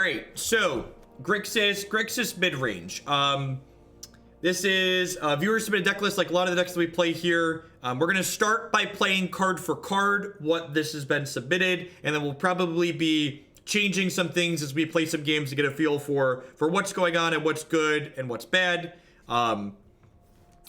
All right, so Grixis Midrange. This is viewer submitted deck list, like a lot of the decks that we play here. We're gonna start by playing card for card what this has been submitted, and then we'll probably be changing some things as we play some games to get a feel for what's going on and what's good and what's bad.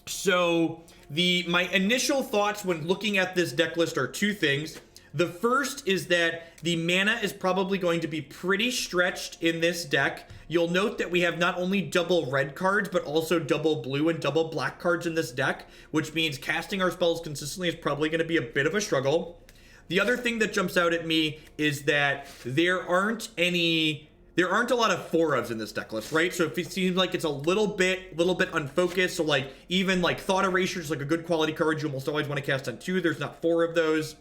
So my initial thoughts when looking at this deck list are two things. The first is that the mana is probably going to be pretty stretched in this deck. You'll note that we have not only double red cards, but also double blue and double black cards in this deck, which means casting our spells consistently is probably going to be a bit of a struggle. The other thing that jumps out at me is that there aren't a lot of 4-ofs in this deck list, right? So if it seems like it's a little bit unfocused, so like even like Thought Erasure is like a good quality card you almost always want to cast on 2. There's not 4 of those.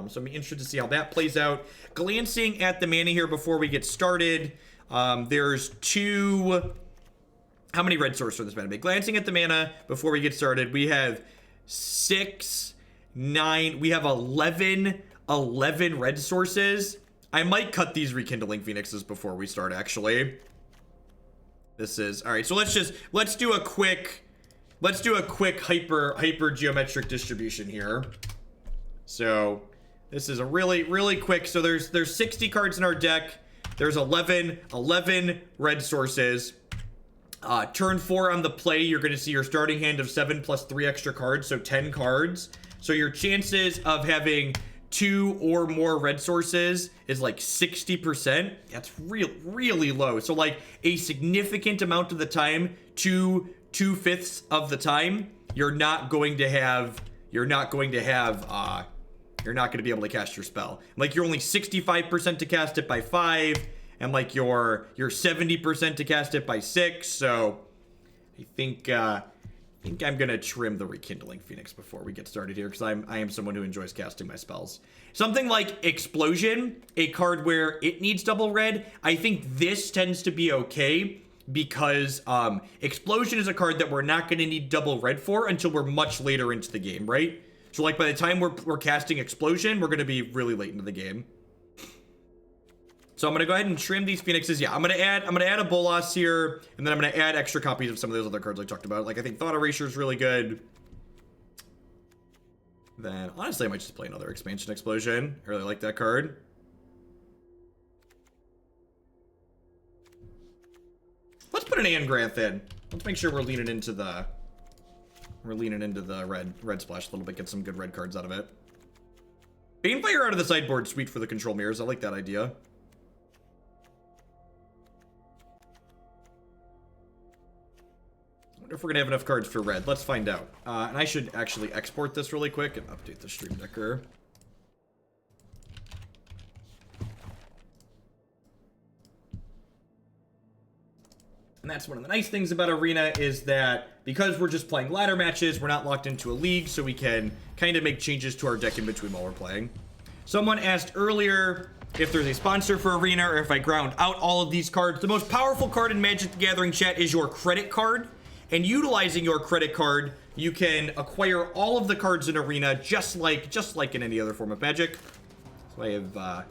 So I'm interested to see how that plays out. Glancing at the mana here before we get started, there's 2... How many red sources for this mana? Glancing at the mana before we get started, we have 6, 9, we have 11 red sources. I might cut these Rekindling Phoenixes before we start, actually. This is... Alright, so let's do a quick hyper geometric distribution here. So... This is a really quick, so there's 60 cards in our deck. There's 11 red sources. Turn 4 on the play, you're going to see your starting hand of 7 plus 3 extra cards, so 10 cards. So your chances of having 2 or more red sources is like 60%. That's really low. So like a significant amount of the time, 2/5 of the time, you're not going to be able to cast your spell. Like you're only 65% to cast it by 5, and like you're 70% to cast it by 6. So I think I'm gonna trim the Rekindling Phoenix before we get started here, because I am someone who enjoys casting my spells. Something like Explosion, a card where it needs double red, I think this tends to be okay, because Explosion is a card that we're not gonna need double red for until we're much later into the game, right? So like by the time we're casting Explosion, we're going to be really late into the game. So I'm going to go ahead and trim these Phoenixes. Yeah, I'm going to add a Bolas here, and then I'm going to add extra copies of some of those other cards I talked about. Like I think Thought Erasure is really good. Then honestly, I might just play another Expansion Explosion. I really like that card. Let's put an Angranth in. Let's make sure we're leaning into the red splash a little bit, get some good red cards out of it. Banefire out of the sideboard, sweet for the control mirrors. I like that idea. I wonder if we're gonna have enough cards for red. Let's find out. And I should actually export this really quick and update the Stream Decker. And that's one of the nice things about Arena, is that because we're just playing ladder matches, we're not locked into a league, so we can kind of make changes to our deck in between while we're playing. Someone asked earlier if there's a sponsor for Arena, or if I ground out all of these cards. The most powerful card in Magic the Gathering, chat, is your credit card. And utilizing your credit card, you can acquire all of the cards in Arena just like in any other form of Magic. So I have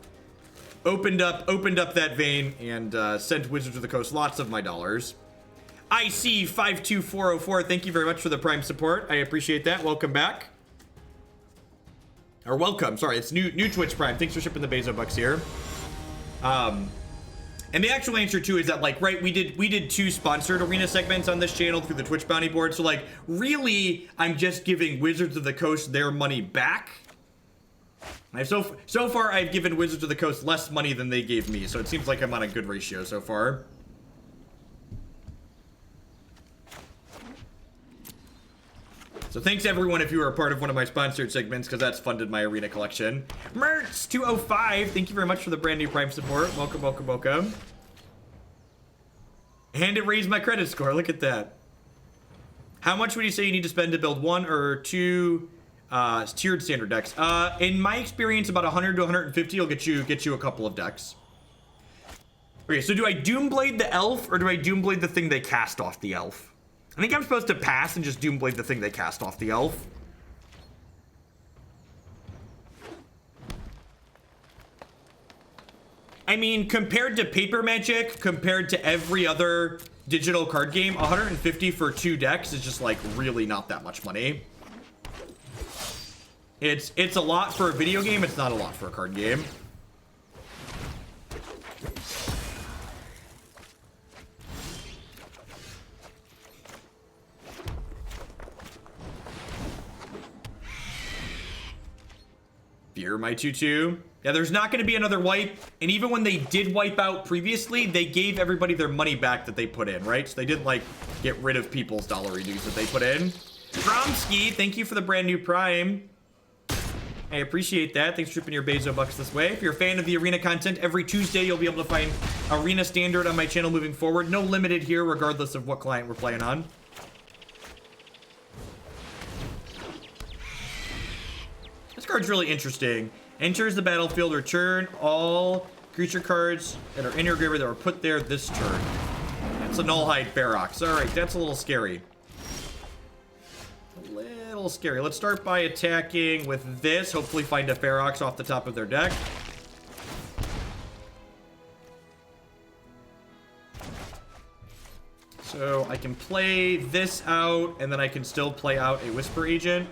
opened up that vein and sent Wizards of the Coast lots of my dollars. IC52404, thank you very much for the Prime support. I appreciate that. Welcome back. Or welcome, sorry, it's new Twitch Prime. Thanks for shipping the Bezo bucks here. And the actual answer too is that, like, right, we did 2 sponsored Arena segments on this channel through the Twitch bounty board. So like, really, I'm just giving Wizards of the Coast their money back. So far, I've given Wizards of the Coast less money than they gave me, so it seems like I'm on a good ratio so far. So thanks everyone if you were a part of one of my sponsored segments, because that's funded my Arena collection. Mertz205, thank you very much for the brand new Prime support. Welcome. And it raised my credit score, look at that. How much would you say you need to spend to build 1 or 2 tiered standard decks? In my experience, about 100 to 150 will get you a couple of decks. Okay, so do I Doomblade the elf, or do I Doomblade the thing they cast off the elf? I think I'm supposed to pass and just Doomblade the thing they cast off the elf. I mean, compared to Paper Magic, compared to every other digital card game, 150 for 2 decks is just like really not that much money. It's a lot for a video game, it's not a lot for a card game. Fear my 2/2. Yeah, there's not going to be another wipe, and even when they did wipe out previously, they gave everybody their money back that they put in, right? So they didn't, like, get rid of people's dollar dues that they put in. Gromsky, thank you for the brand new Prime. I appreciate that. Thanks for tripping your Bezo bucks this way. If you're a fan of the arena content, every Tuesday you'll be able to find arena standard on my channel moving forward. No limited here, regardless of what client we're playing on. This card's really interesting. Enters the battlefield, return all creature cards that are in your graveyard that were put there this turn. That's a Nullhide Ferox. Alright, that's a little scary. A little scary. Let's start by attacking with this. Hopefully find a Ferox off the top of their deck. So I can play this out, and then I can still play out a Whisper Agent.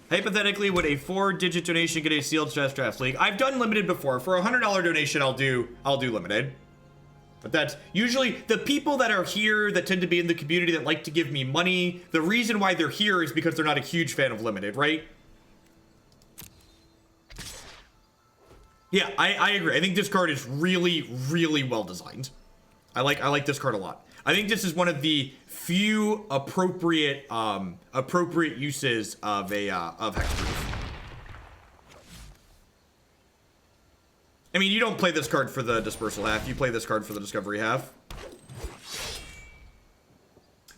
Hypothetically, would a 4-digit donation get a sealed Drafts League? I've done limited before. For a $100 donation, I'll do limited. But that's usually the people that are here that tend to be in the community that like to give me money. The reason why they're here is because they're not a huge fan of limited, right? Yeah, I agree. I think this card is really, really well designed. I like this card a lot. I think this is one of the few appropriate uses of Hexproof. I mean, you don't play this card for the Dispersal half. You play this card for the Discovery half.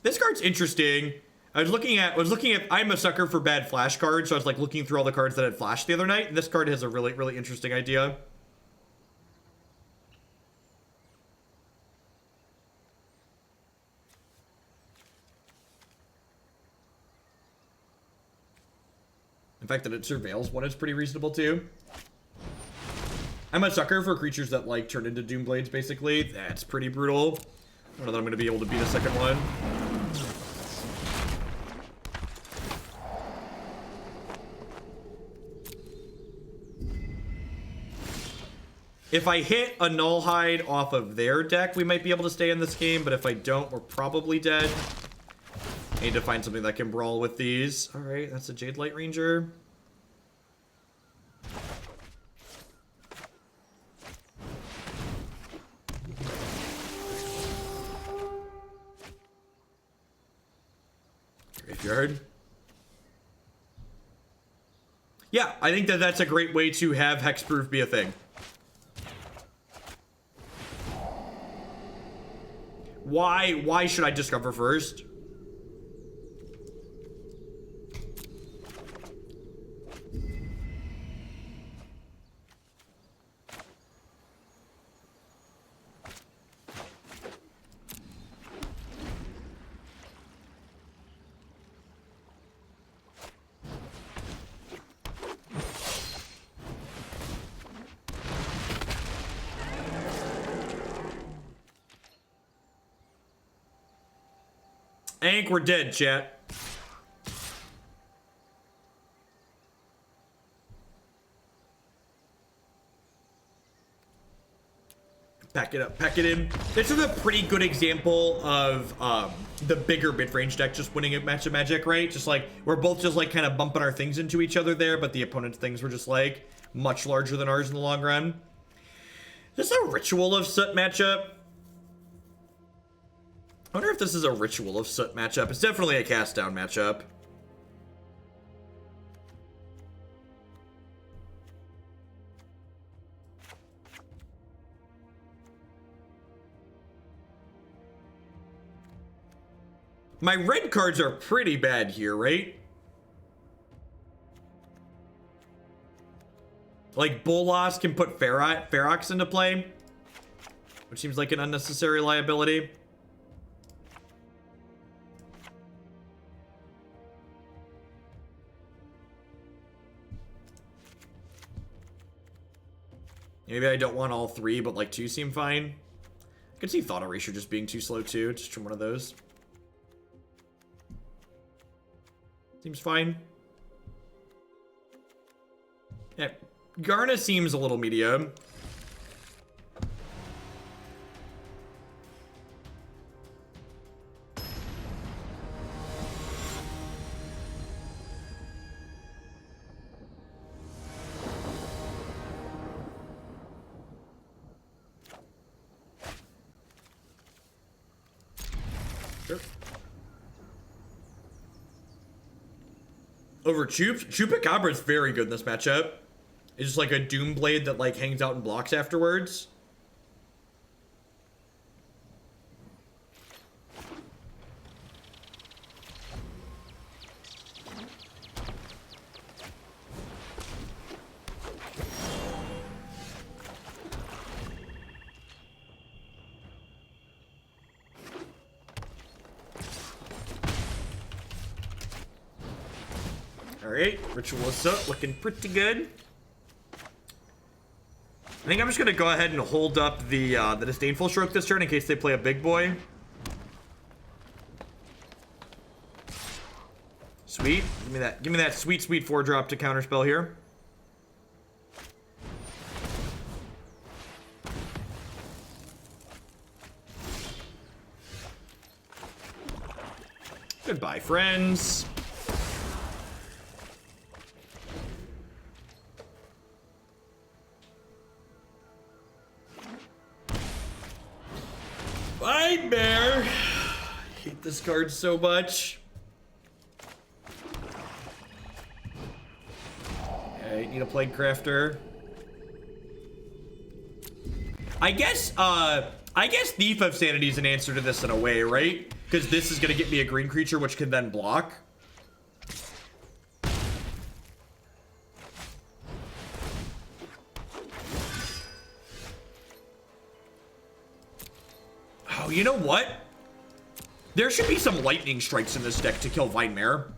This card's interesting. I was looking at. I'm a sucker for bad flash cards, so I was like looking through all the cards that had flashed the other night. And this card has a really, really interesting idea. The fact that it surveils one is pretty reasonable too. I'm a sucker for creatures that like turn into Doomblades, basically. That's pretty brutal. I don't know that I'm going to be able to beat a second one. If I hit a Nullhide off of their deck, we might be able to stay in this game, but if I don't, we're probably dead. I need to find something that can brawl with these. Alright, that's a Jade Light Ranger. Graveyard. Yeah, I think that that's a great way to have Hexproof be a thing. Why should I discover first? I think we're dead, chat. Pack it up, pack it in. This is a pretty good example of the bigger mid-range deck just winning a match of Magic, right? Just like, we're both just like kind of bumping our things into each other there, but the opponent's things were just like much larger than ours in the long run. Is this a Ritual of Soot matchup? I wonder if this is a Ritual of Soot matchup. It's definitely a cast down matchup. My red cards are pretty bad here, right? Like, Bolas can put Ferox into play, which seems like an unnecessary liability. Maybe I don't want all 3, but like 2 seem fine. I could see Thought Erasure just being too slow too, just from one of those. Seems fine. Yeah, Garna seems a little medium. Sure. Over Chupacabra is very good in this matchup. It's just like a Doomblade that like hangs out and blocks afterwards. Alright, Ritualist looking pretty good. I think I'm just gonna go ahead and hold up the Disdainful Stroke this turn in case they play a big boy. Sweet. Give me that sweet 4-drop to counterspell here. Goodbye, friends. Nightmare. I hate this card so much. Okay, need a Plaguecrafter. I guess Thief of Sanity is an answer to this in a way, right? Because this is gonna get me a green creature which can then block. Oh, you know what? There should be some lightning strikes in this deck to kill Nightmare.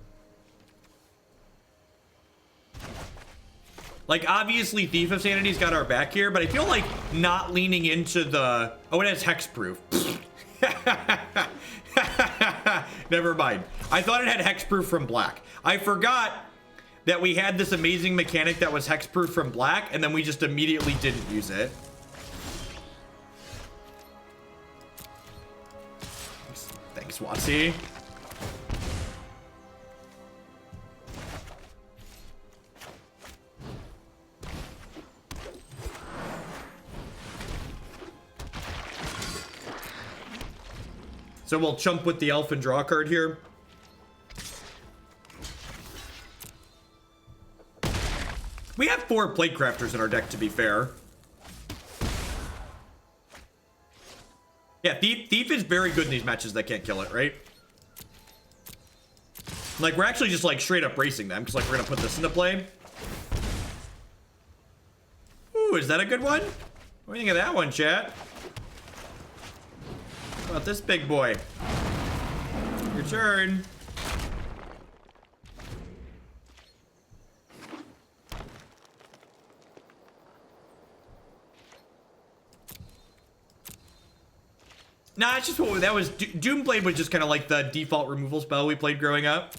Like, obviously, Thief of Sanity's got our back here, but I feel like not leaning into the... Oh, it has hexproof. Never mind. I thought it had hexproof from black. I forgot that we had this amazing mechanic that was hexproof from black, and then we just immediately didn't use it. Thanks, Watsy. So we'll chump with the elf and draw card here. We have 4 Plaguecrafters in our deck, to be fair. Yeah, Thief is very good in these matches that can't kill it, right? Like, we're actually just, like, straight up racing them, because, like, we're gonna put this into play. Ooh, is that a good one? What do you think of that one, chat? How about this big boy? Your turn. Nah, it's just what that was. Doomblade was just kind of like the default removal spell we played growing up.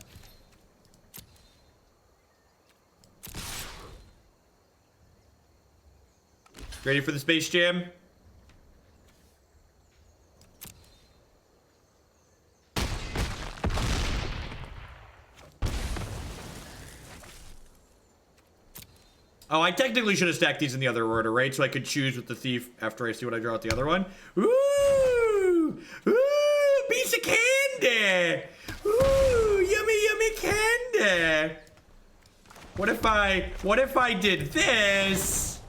Ready for the Space Jam? Oh, I technically should have stacked these in the other order, right? So I could choose with the Thief after I see what I draw with the other one. Ooh! Ooh! Piece of candy! Ooh! Yummy, yummy candy! What if I did this?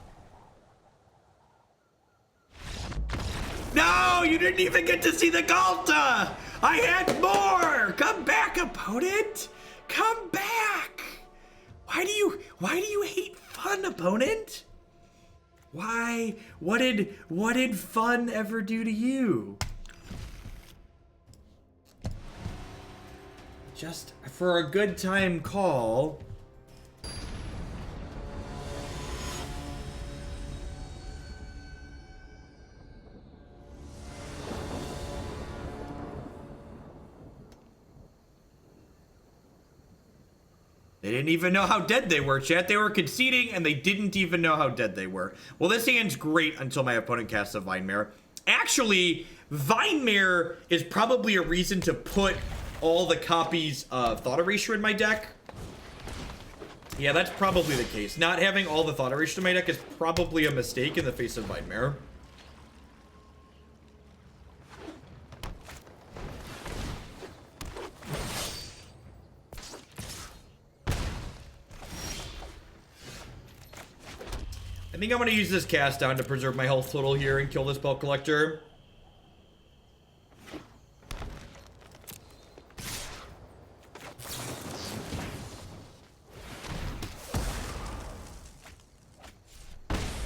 No! You didn't even get to see the Galta! I had more! Come back, opponent! Come back! Why do you hate fun, opponent? Why? What did fun ever do to you? Just for a good time call. They didn't even know how dead they were, chat. They were conceding, and they didn't even know how dead they were. Well, this hand's great until my opponent casts a Vinemare. Actually, Vinemare is probably a reason to put all the copies of Thought Erasure in my deck. Yeah, that's probably the case. Not having all the Thought Erasure in my deck is probably a mistake in the face of Vinemare. I think I'm going to use this cast down to preserve my health total here and kill this Belt Collector.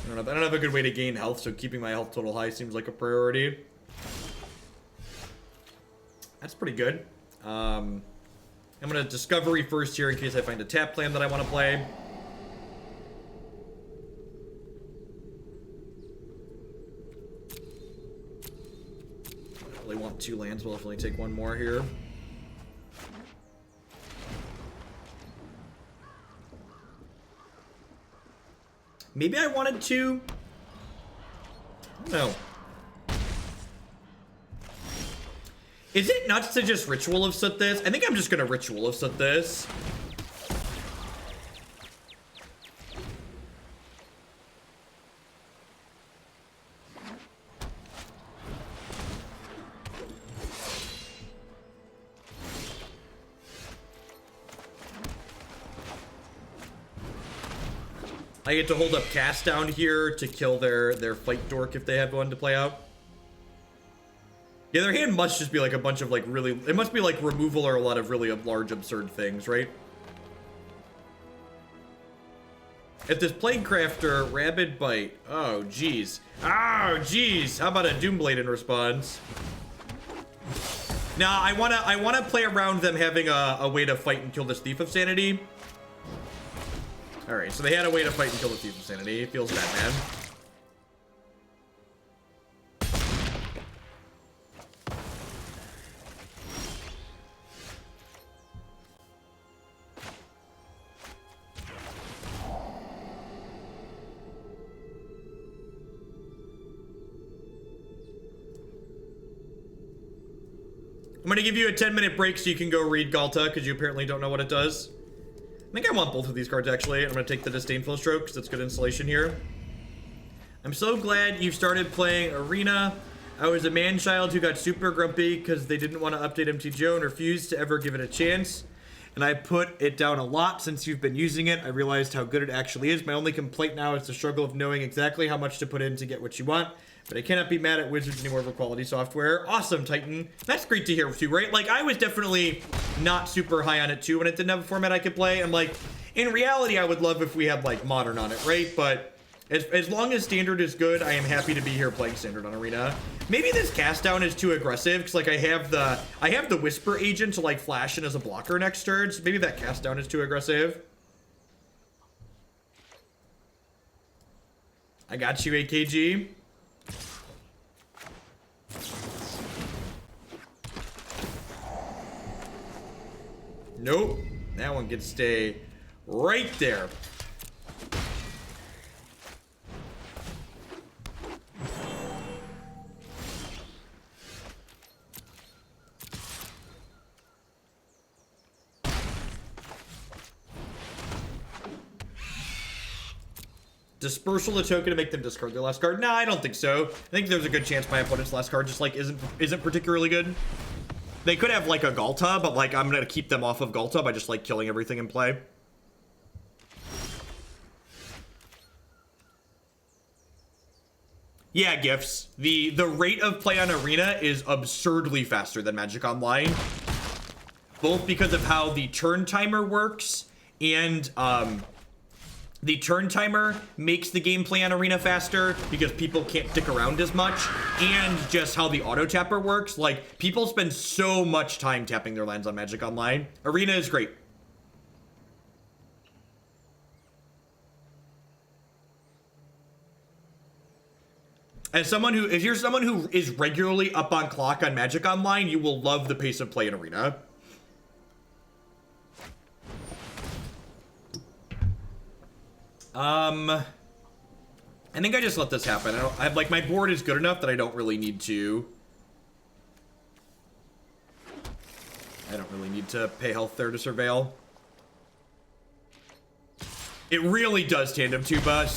I don't have a good way to gain health, so keeping my health total high seems like a priority. That's pretty good. I'm going to Discovery first here in case I find a tap plan that I want to play. I want 2 lands, we'll definitely take 1 more here. Maybe I wanted to. I don't know. Is it nuts to just Ritual of Soot this? I think I'm just gonna Ritual of Soot this. I get to hold up cast down here to kill their fight dork if they have one to play out. Yeah, their hand must just be like a bunch of like really, it must be like removal or a lot of really large absurd things, right? If this Plaguecrafter, Rabid Bite, oh geez. Oh geez, how about a Doomblade in response? Now I wanna play around them having a way to fight and kill this Thief of Sanity. Alright, so they had a way to fight and kill the Thief of Sanity. It feels bad, man. I'm gonna give you a 10-minute break so you can go read Galta, because you apparently don't know what it does. I think I want both of these cards, actually. I'm going to take the Disdainful Stroke, because that's good installation here. I'm so glad you started playing Arena. I was a man-child who got super grumpy because they didn't want to update MTGO and refused to ever give it a chance. And I put it down a lot since you've been using it. I realized how good it actually is. My only complaint now is the struggle of knowing exactly how much to put in to get what you want. But I cannot be mad at Wizards anymore for quality software. Awesome, Titan. That's great to hear too, right? Like, I was definitely not super high on it too when it didn't have a format I could play. I'm like, in reality, I would love if we had like Modern on it, right? But as long as Standard is good, I am happy to be here playing Standard on Arena. Maybe this cast down is too aggressive because like I have the Whisper Agent to like flash in as a blocker next turn. So maybe that cast down is too aggressive. I got you, AKG. Nope. That one can stay right there. Dispersal the token to make them discard their last card. No, I don't think so. I think there's a good chance my opponent's last card just like isn't particularly good. They could have like a Galta, but like I'm gonna keep them off of Galta by just like killing everything in play. Yeah, gifts. The rate of play on Arena is absurdly faster than Magic Online. Both because of how the turn timer works and the turn timer makes the gameplay on Arena faster because people can't stick around as much, and just how the auto tapper works. Like, people spend so much time tapping their lands on Magic Online. Arena is great. As someone who, if you're someone who is regularly up on clock on Magic Online, you will love the pace of play in Arena. I think I just let this happen. Like, my board is good enough that I don't really need to. I don't really need to pay health there to surveil. It really does tandem tuba.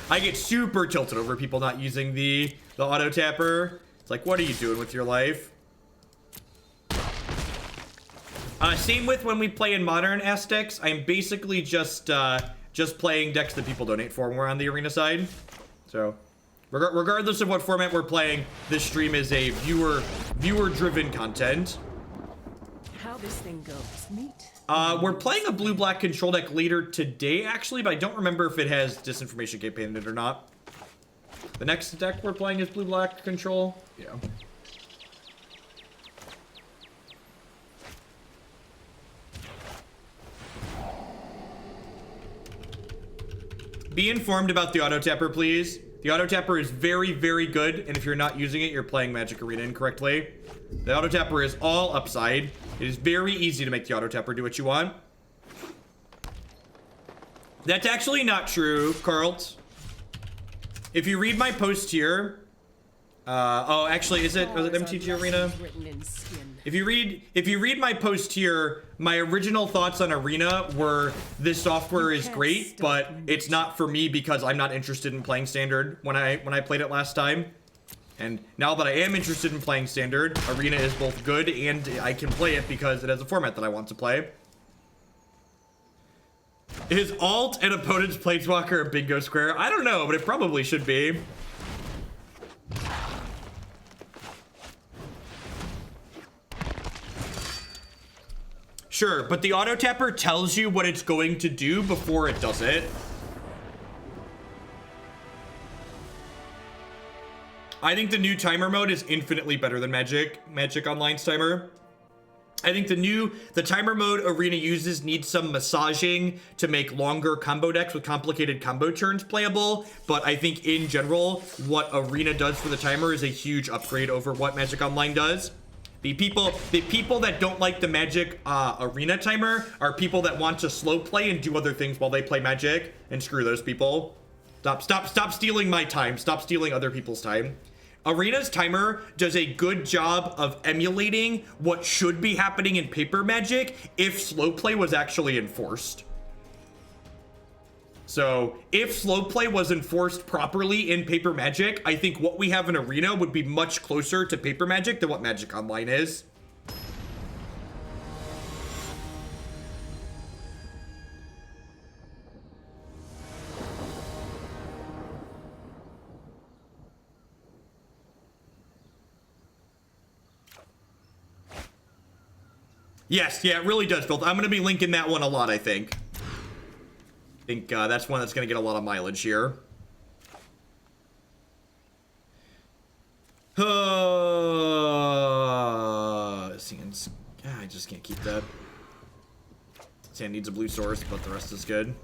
I get super tilted over people not using the auto tapper. It's like, what are you doing with your life? Same with when we play in modern S decks. I'm basically just playing decks that people donate for when we're on the arena side. So, regardless of what format we're playing, this stream is a viewer-driven content. How this thing goes, neat. We're playing a blue-black control deck later today, actually, but I don't remember if it has Disinformation Campaign in it or not. The next deck we're playing is blue-black control. Yeah. Be informed about the auto tapper, please. The auto tapper is very, very good, and if you're not using it, you're playing Magic Arena incorrectly. The auto tapper is all upside. It is very easy to make the auto tapper do what you want. That's actually not true, Carlt. If you read my post here, oh, actually, was it MTG Arena? If you read my post here, my original thoughts on Arena were this software is great, but it's not for me because I'm not interested in playing Standard when I played it last time. And now that I am interested in playing Standard, Arena is both good and I can play it because it has a format that I want to play. Is alt and opponent's Planeswalker a bingo square? I don't know, but it probably should be. Sure, but the auto tapper tells you what it's going to do before it does it. I think the new timer mode is infinitely better than Magic Online's timer. I think the timer mode Arena uses needs some massaging to make longer combo decks with complicated combo turns playable, but I think in general, what Arena does for the timer is a huge upgrade over what Magic Online does. The people that don't like the Magic Arena timer are people that want to slow play and do other things while they play Magic, and screw those people. Stop stealing my time. Stop stealing other people's time. Arena's timer does a good job of emulating what should be happening in paper Magic if slow play was actually enforced. So if slow play was enforced properly in paper Magic, I think what we have in Arena would be much closer to paper Magic than what Magic Online is. Yes, yeah, it really does, Bill. I'm going to be linking that one a lot, I think. I think that's one that's going to get a lot of mileage here. Sands. I just can't keep that. Sand needs a blue source, but the rest is good.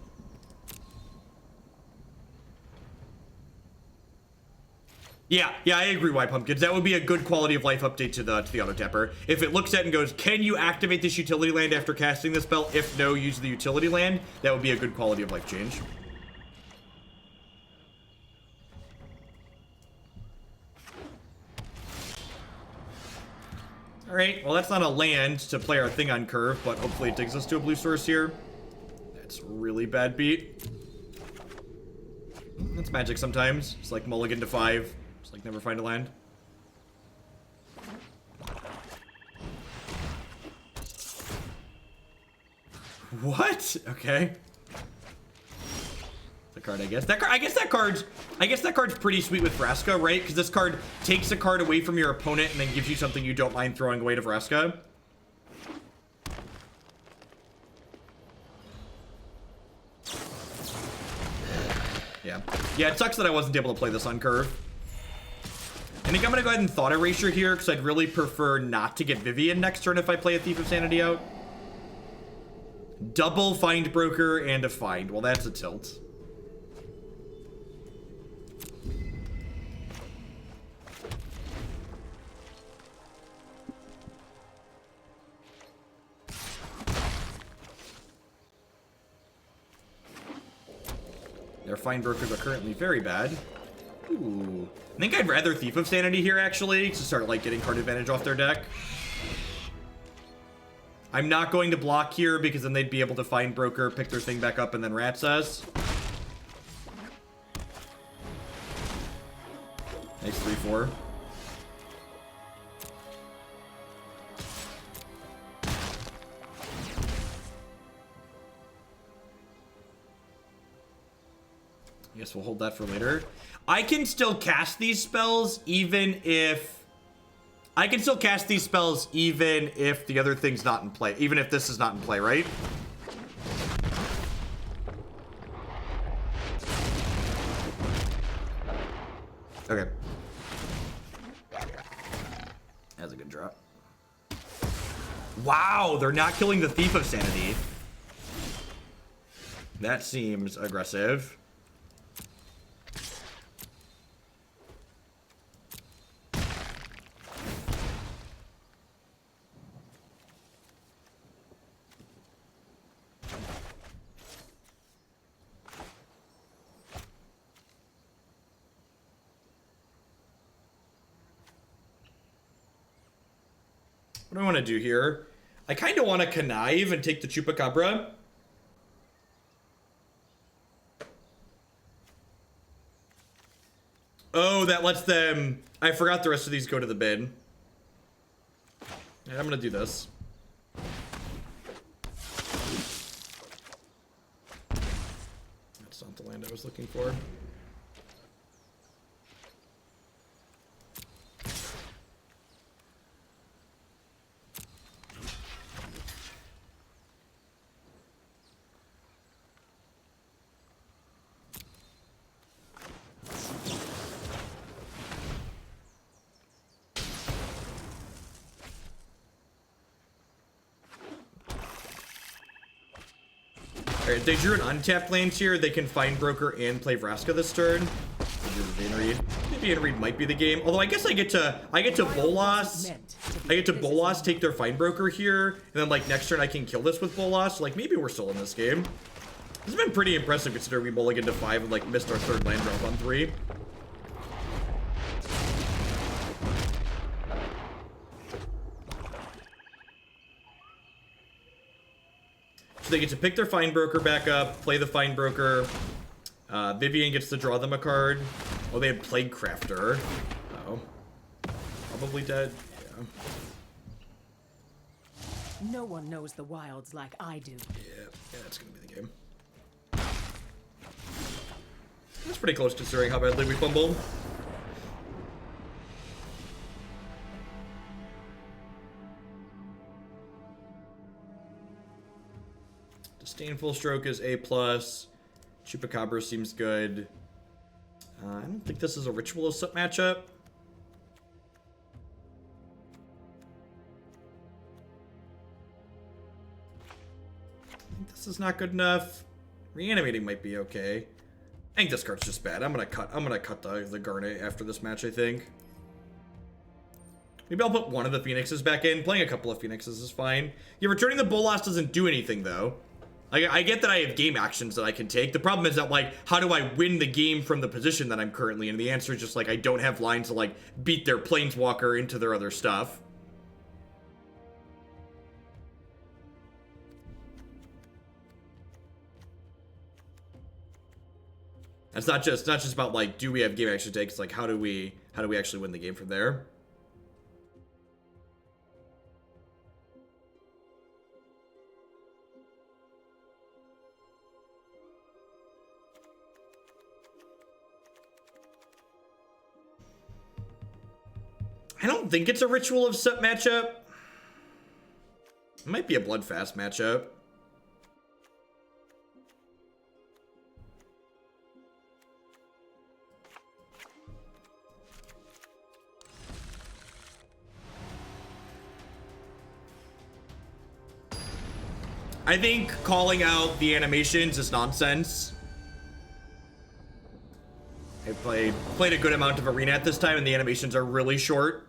Yeah, I agree, White Pumpkins. That would be a good quality of life update to the auto tapper. If it looks at it and goes, can you activate this utility land after casting this spell? If no, use the utility land. That would be a good quality of life change. All right, well, that's not a land to play our thing on curve, but hopefully it takes us to a blue source here. That's a really bad beat. That's Magic sometimes. It's like mulligan to 5. Just like never find a land. What? Okay. The card, I guess. I guess that card's pretty sweet with Vraska, right? Because this card takes a card away from your opponent and then gives you something you don't mind throwing away to Vraska. Yeah, it sucks that I wasn't able to play this on curve. I think I'm gonna go ahead and Thought Erasure here because I'd really prefer not to get Vivian next turn if I play a Thief of Sanity out. Double Find Broker and a Find. Well, that's a tilt. Their fine brokers are currently very bad. Ooh. I think I'd rather Thief of Sanity here, actually, to start, like, getting card advantage off their deck. I'm not going to block here, because then they'd be able to find broker, pick their thing back up, and then rats us. Nice 3-4. I guess we'll hold that for later. I can still cast these spells even if... I can still cast these spells even if the other thing's not in play. Even if this is not in play, right? Okay. That's a good drop. Wow, they're not killing the Thief of Sanity. That seems aggressive. What do I want to do here? I kind of want to connive and take the Chupacabra. Oh, that lets them... I forgot the rest of these go to the bin. Yeah, I'm going to do this. That's not the land I was looking for. Alright, they drew an untapped land here. They can find broker and play Vraska this turn. Maybe Inread might be the game. Although I guess I get to Bolas. I get to Bolas, take their find broker here, and then like next turn I can kill this with Bolas. Like maybe we're still in this game. This has been pretty impressive considering we mulliganed to 5 and like missed our third land drop on 3. So they get to pick their find broker back up, play the find broker. Vivian gets to draw them a card. Oh, they have Plaguecrafter. Uh-oh. Probably dead. Yeah. No one knows the wilds like I do. Yeah, that's gonna be the game. That's pretty close considering how badly we fumbled. Disdainful Stroke is A+. Chupacabra seems good. I don't think this is a Ritualist matchup. I think this is not good enough. Reanimating might be okay. I think this card's just bad. I'm gonna cut the Garnet after this match, I think. Maybe I'll put one of the Phoenixes back in. Playing a couple of Phoenixes is fine. Yeah, returning the Bolas doesn't do anything though. I get that I have game actions that I can take. The problem is that, like, how do I win the game from the position that I'm currently in? The answer is just, like, I don't have lines to, like, beat their Planeswalker into their other stuff. It's not just about, like, do we have game action to take? It's like, how do we actually win the game from there? I don't think it's a Ritual of Set matchup. It might be a Bloodfast matchup. I think calling out the animations is nonsense. I played a good amount of Arena at this time, and the animations are really short.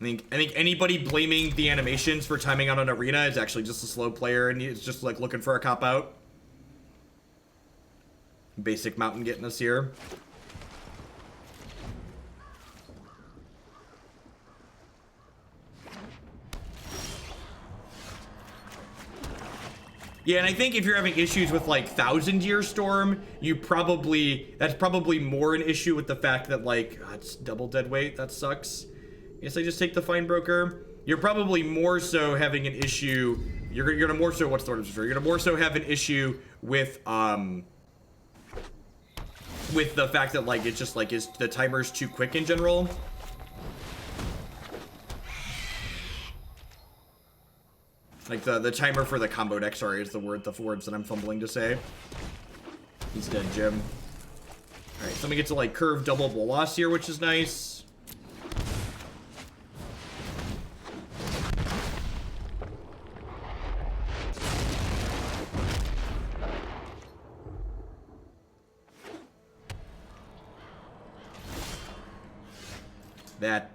I think anybody blaming the animations for timing out on Arena is actually just a slow player and he's just like looking for a cop out. Basic mountain getting us here. Yeah, and I think if you're having issues with like Thousand Year Storm, that's probably more an issue with the fact that like it's double dead weight. That sucks. Guess I just take the Fine Broker. You're probably more so having an issue. You're gonna more so what's the word? You're gonna more so have an issue with the fact that like it's just like the timer's too quick in general. Like the timer for the combo deck, sorry, is the words that I'm fumbling to say. He's dead, Jim. Alright, so we get to like curve double Bolas here, which is nice.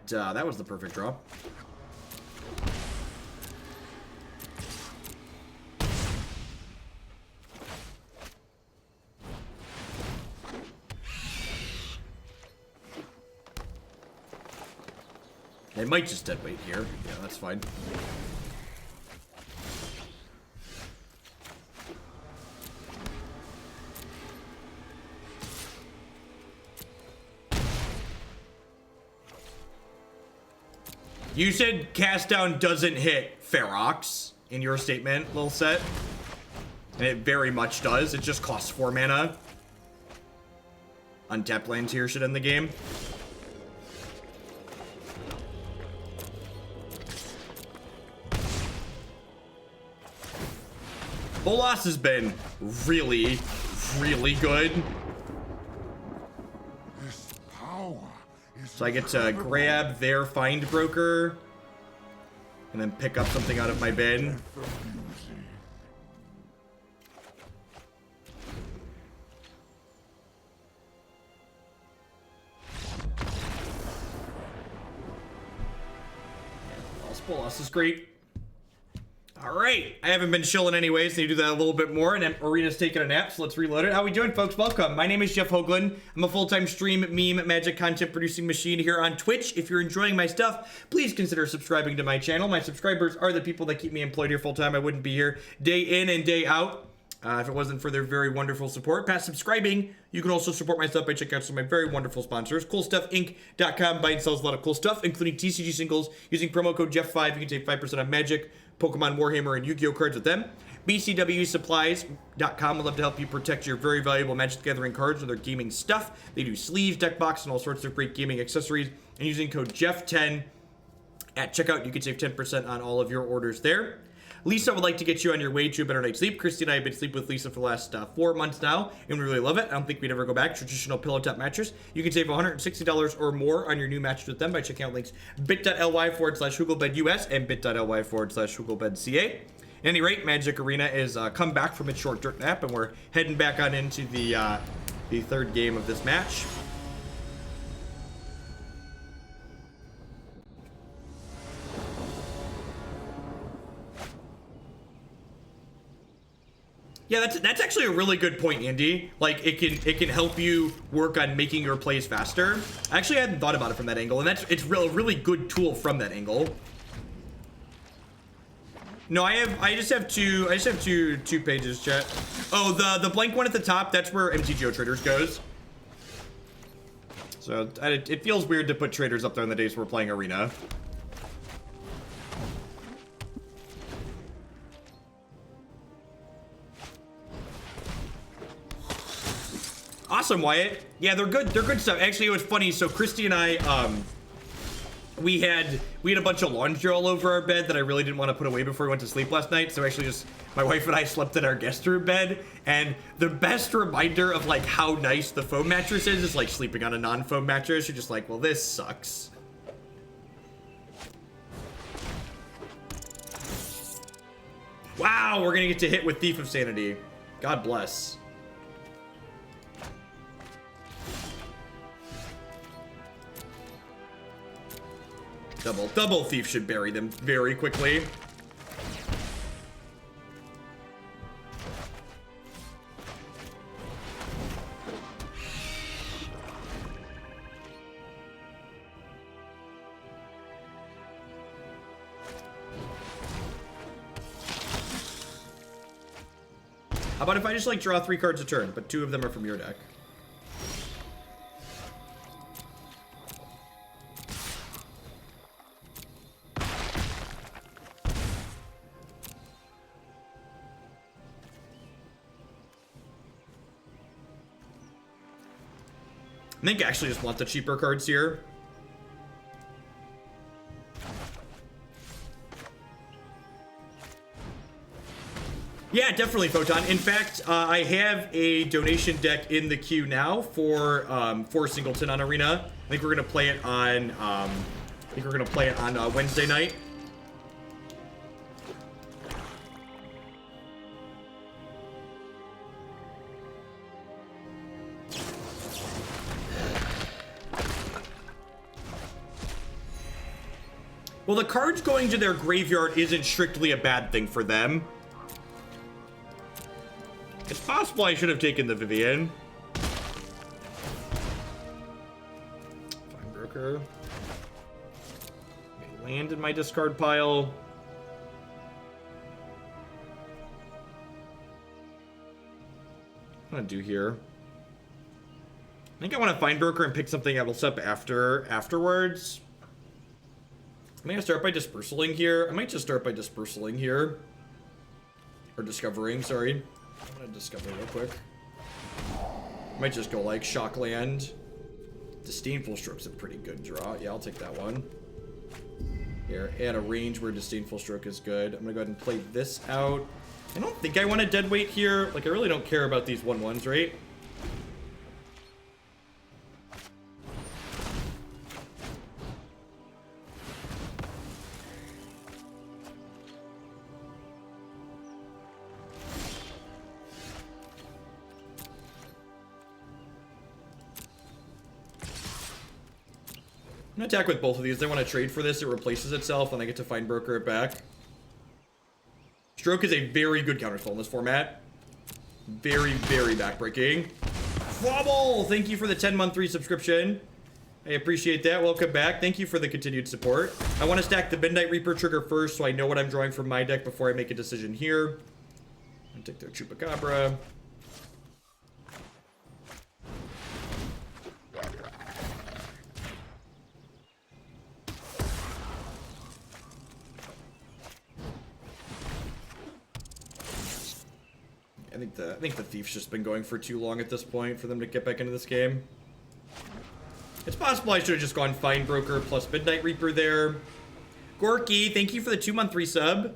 That was the perfect draw. They might just dead weight here. Yeah, that's fine. You said cast down doesn't hit Ferox in your statement, little set. And it very much does. It just costs 4 mana. Untapped lands here should end the game. Bolas has been really, really good. This power is So I get to grab their Find Broker and then pick up something out of my bin. Bolas is great. Alright, I haven't been chilling anyways, so you do that a little bit more, and then Arena's taking a nap, so let's reload it. How we doing, folks? Welcome. My name is Jeff Hoagland. I'm a full-time stream, meme, magic content producing machine here on Twitch. If you're enjoying my stuff, please consider subscribing to my channel. My subscribers are the people that keep me employed here full-time. I wouldn't be here day in and day out if it wasn't for their very wonderful support. Past subscribing, you can also support my stuff by checking out some of my very wonderful sponsors. CoolStuffInc.com buys and sells a lot of cool stuff, including TCG singles. Using promo code Jeff5, you can save 5% on Magic, Pokemon, Warhammer, and Yu-Gi-Oh cards with them. BCWSupplies.com would love to help you protect your very valuable Magic the Gathering cards with their gaming stuff. They do sleeves, deck box, and all sorts of great gaming accessories. And using code Jeff10 at checkout, you can save 10% on all of your orders there. Lisa would like to get you on your way to a better night's sleep. Christy and I have been sleeping with Lisa for the last 4 months now, and we really love it. I don't think we'd ever go back. Traditional pillow top mattress. You can save $160 or more on your new mattress with them by checking out links bit.ly/HugelbedUS and bit.ly/HugelbedCA. At any rate, Magic Arena is come back from its short dirt nap, and we're heading back on into the third game of this match. Yeah, that's actually a really good point, Andy. Like it can help you work on making your plays faster. Actually, I hadn't thought about it from that angle, and it's a really good tool from that angle. No, I just have two pages, chat. Oh, the blank one at the top, that's where MTGO Traders goes. So it feels weird to put Traders up there on the days we're playing Arena. Awesome, Wyatt. Yeah, they're good. They're good stuff. Actually, it was funny. So Christy and I, we had a bunch of laundry all over our bed that I really didn't want to put away before we went to sleep last night. So actually, just my wife and I slept in our guest room bed. And the best reminder of like how nice the foam mattress is like sleeping on a non-foam mattress. You're just like, well, this sucks. Wow, we're gonna get to hit with Thief of Sanity. God bless. Double Thief should bury them very quickly. How about if I just like draw 3 cards a turn, but 2 of them are from your deck? I think I actually just want the cheaper cards here. Yeah, definitely, Photon. In fact, I have a donation deck in the queue now for Singleton on Arena. I think we're gonna play it on Wednesday night. Well, the cards going to their graveyard isn't strictly a bad thing for them. It's possible I should have taken the Vivian. Fine Broker. Land in my discard pile. What do I do here? I think I want to Fine Broker and pick something else up afterwards. I'm gonna start by dispersaling here. I might just start by dispersaling here. Or discovering, sorry. I'm gonna discover real quick. Might just go like Shockland. Disdainful Stroke's a pretty good draw. Yeah, I'll take that one. Here, add a range where Disdainful Stroke is good. I'm gonna go ahead and play this out. I don't think I want a dead weight here. Like, I really don't care about these 1/1s, right? I'm gonna attack with both of these. They want to trade for this. It replaces itself, and I get to Fine Broker it back. Stroke is a very good counterspell in this format. Very, very backbreaking. Flobble! Thank you for the 10-month resubscription. I appreciate that. Welcome back. Thank you for the continued support. I want to stack the Midnight Reaper trigger first, so I know what I'm drawing from my deck before I make a decision here. I'm gonna take their Chupacabra. I think the Thief's just been going for too long at this point for them to get back into this game. It's possible I should have just gone Fine Broker plus Midnight Reaper there. Gorky, thank you for the 2-month resub.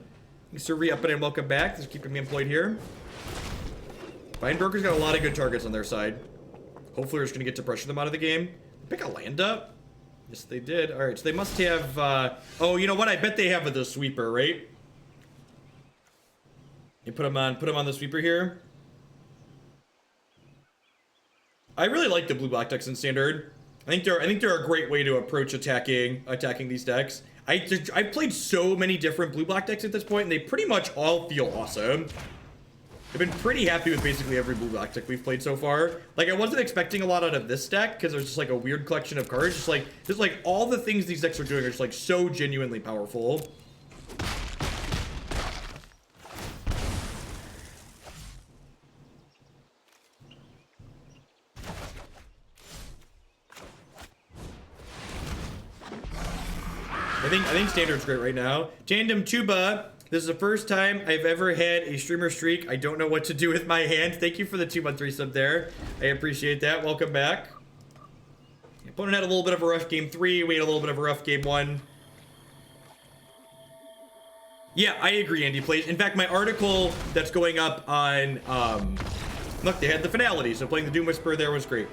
Thanks for re-upping and welcome back. Thanks for keeping me employed here. Fine Broker's got a lot of good targets on their side. Hopefully we're just going to get to pressure them out of the game. Pick a land up? Yes, they did. Alright, so they must have... oh, you know what? I bet they have the Sweeper, right? You put them on the Sweeper here. I really like the blue-black decks in Standard. I think they're a great way to approach attacking these decks. I've played so many different blue-black decks at this point, and they pretty much all feel awesome. I've been pretty happy with basically every blue-black deck we've played so far. Like, I wasn't expecting a lot out of this deck, because there's just like a weird collection of cards. Just like all the things these decks are doing are just like so genuinely powerful. I think Standard's great right now. Tandem Tuba, this is the first time I've ever had a streamer streak. I don't know what to do with my hand. Thank you for the 2-month resub there. I appreciate that. Welcome back. The opponent had a little bit of a rough game 3. We had a little bit of a rough game 1. Yeah, I agree, Andy Plays. In fact, my article that's going up on... look, they had the finality, so playing the Doom Whisperer there was great.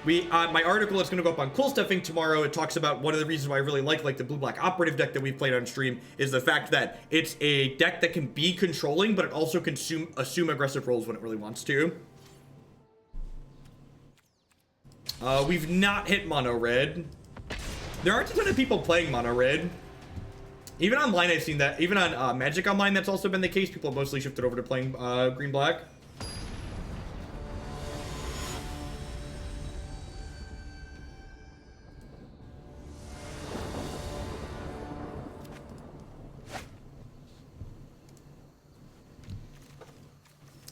My article is going to go up on Cool Stuffing tomorrow. It talks about one of the reasons why I really like the blue-black operative deck that we've played on stream is the fact that it's a deck that can be controlling, but it also can assume aggressive roles when it really wants to. We've not hit mono red. There aren't a ton of people playing mono red. Even online, I've seen that. Even on Magic Online, that's also been the case. People have mostly shifted over to playing green-black.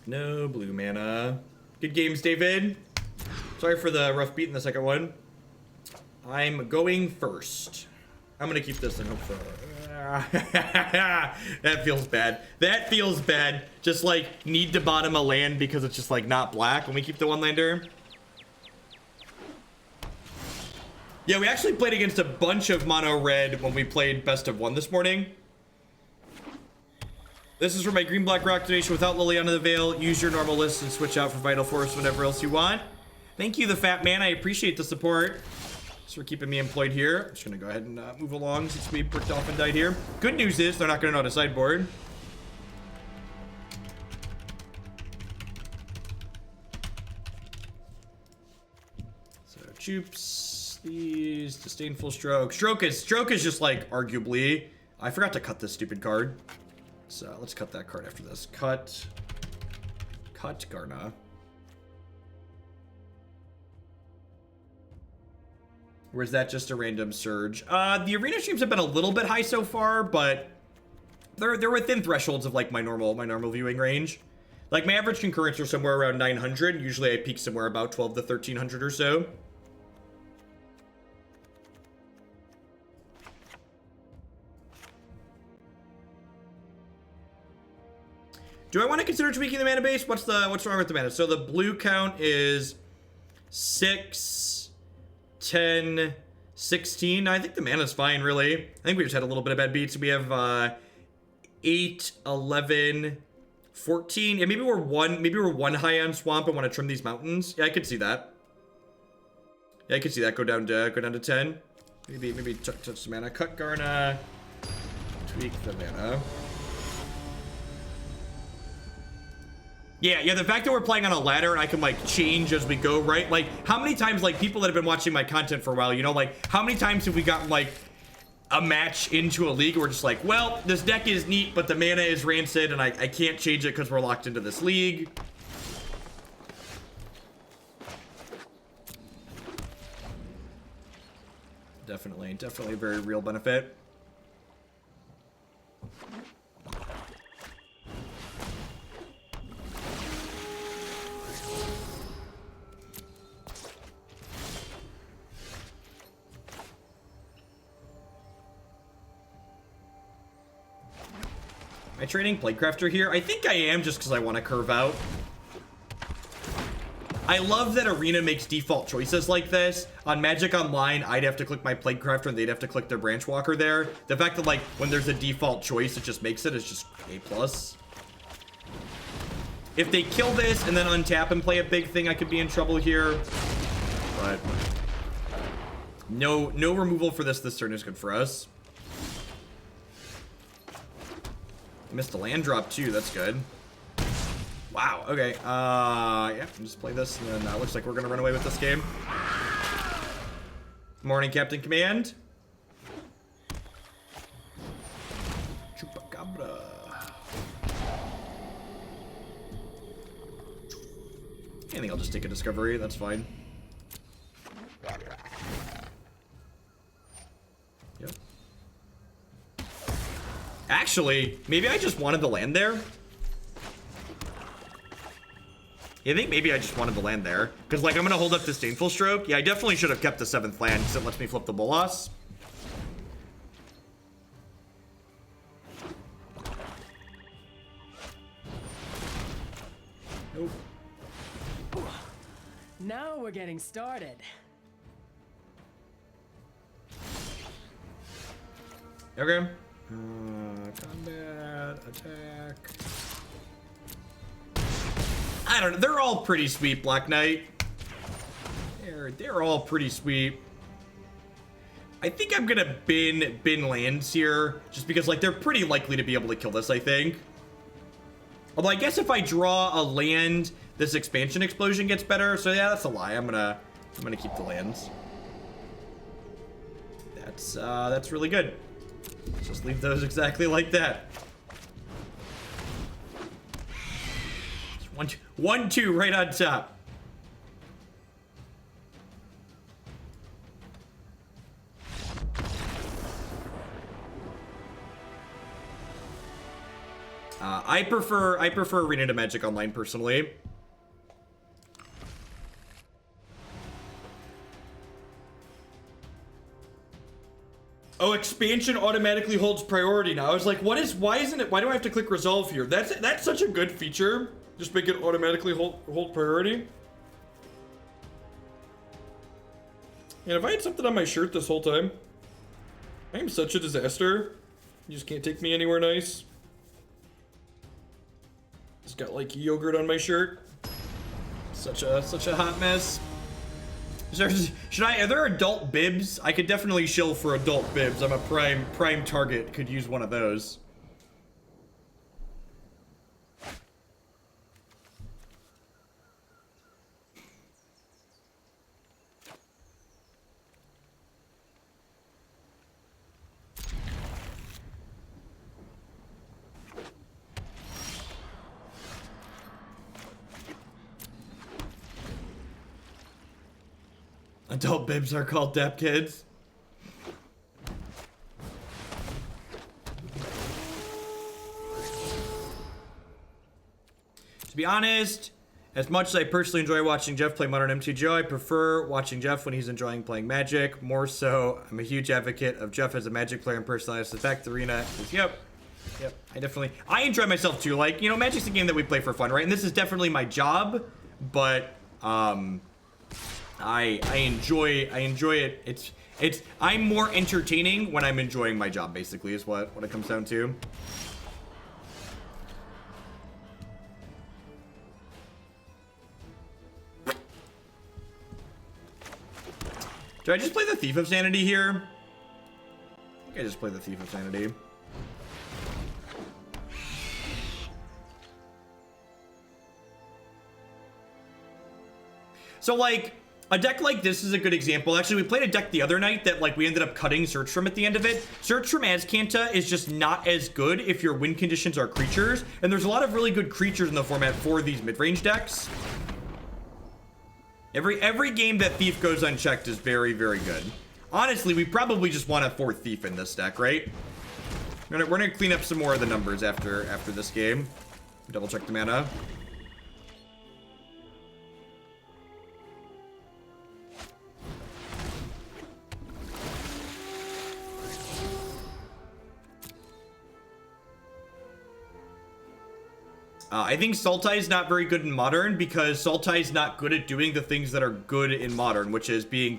No blue mana. Good games, David. Sorry for the rough beat in the second one. I'm going first. I'm gonna keep this and hope for... that feels bad. That feels bad. Just like need to bottom a land because it's just like not black when we keep the one lander. Yeah, we actually played against a bunch of mono red when we played best of one this morning. This is for my green black rock donation without Liliana the Veil. Use your normal list and switch out for Vital Force whenever else you want. Thank you, the fat man. I appreciate the support. Thanks for keeping me employed here. I'm just gonna go ahead and move along since we bricked off and died here. Good news is they're not gonna know how to sideboard. So Jupes, these Disdainful Stroke. Stroke is just like arguably. I forgot to cut this stupid card. So let's cut that card after this. Cut Garna. Or is that just a random surge? The arena streams have been a little bit high so far, but they're within thresholds of like my normal viewing range. Like my average concurrents are somewhere around 900. Usually I peak somewhere about 12 to 1300 or so. Do I want to consider tweaking the mana base? What's wrong with the mana? So the blue count is 6, 10, 16. I think the mana's fine, really. I think we just had a little bit of bad beats. We have 8, 11, 14. Yeah, maybe we're one high on swamp and want to trim these mountains. Yeah, I could see that. Yeah, I could see that go down to 10. Maybe touch the mana. Cut Garna. Tweak the mana. Yeah, the fact that we're playing on a ladder and I can like change as we go, right? Like how many times, like people that have been watching my content for a while, you know, like how many times have we gotten like a match into a league where we're just like, well, this deck is neat, but the mana is rancid and I can't change it because we're locked into this league. Definitely a very real benefit. Am I trading Plaguecrafter here? I think I am just because I want to curve out. I love that Arena makes default choices like this. On Magic Online, I'd have to click my Plaguecrafter and they'd have to click their Branchwalker there. The fact that like when there's a default choice, it just makes it is just A+. If they kill this and then untap and play a big thing, I could be in trouble here. But no removal for this turn is good for us. Missed a land drop too, that's good. Wow, okay. Yeah, just play this and then looks like we're gonna run away with this game. Morning, Captain Command. Chupacabra. I think I'll just take a discovery, that's fine. Yep. Actually, maybe I just wanted to land there. I think maybe I just wanted to land there. Because, like, I'm going to hold up Disdainful Stroke. Yeah, I definitely should have kept the 7th land because it lets me flip the Bolas. Nope. Now we're getting started. Okay. Combat, attack. I don't know. They're all pretty sweet, Black Knight. They're all pretty sweet. I think I'm gonna bin lands here, just because like they're pretty likely to be able to kill this, I think. Although I guess if I draw a land, this expansion explosion gets better. So yeah, that's a lie. I'm gonna keep the lands. That's really good. Let's just leave those exactly like that. Just 1, 2 right on top. I prefer Arena to Magic Online personally. Oh, expansion automatically holds priority now. I was like, why isn't it? Why do I have to click resolve here? That's such a good feature. Just make it automatically hold priority. And if I had something on my shirt this whole time, I am such a disaster. You just can't take me anywhere nice. Just got like yogurt on my shirt. Such a hot mess. Are there adult bibs? I could definitely shill for adult bibs. I'm a prime target. Could use one of those. Adult bibs are called Dep Kids. To be honest, as much as I personally enjoy watching Jeff play Modern MTGO, I prefer watching Jeff when he's enjoying playing Magic. More so, I'm a huge advocate of Jeff as a Magic player and personally. The fact the arena is, yep, I enjoy myself too. Like, you know, Magic's a game that we play for fun, right? And this is definitely my job, but, I enjoy it. I'm more entertaining when I'm enjoying my job, basically, is what it comes down to. Do I just play the Thief of Sanity here? I think I just play the Thief of Sanity. So, like, a deck like this is a good example. Actually, we played a deck the other night that, like, we ended up cutting Search From at the end of it. Search From Azcanta is just not as good if your win conditions are creatures. And there's a lot of really good creatures in the format for these mid-range decks. Every game that Thief goes unchecked is very, very good. Honestly, we probably just want a 4th Thief in this deck, right? We're gonna clean up some more of the numbers after this game. Double check the mana. I think Sultai is not very good in Modern because Sultai is not good at doing the things that are good in Modern, which is being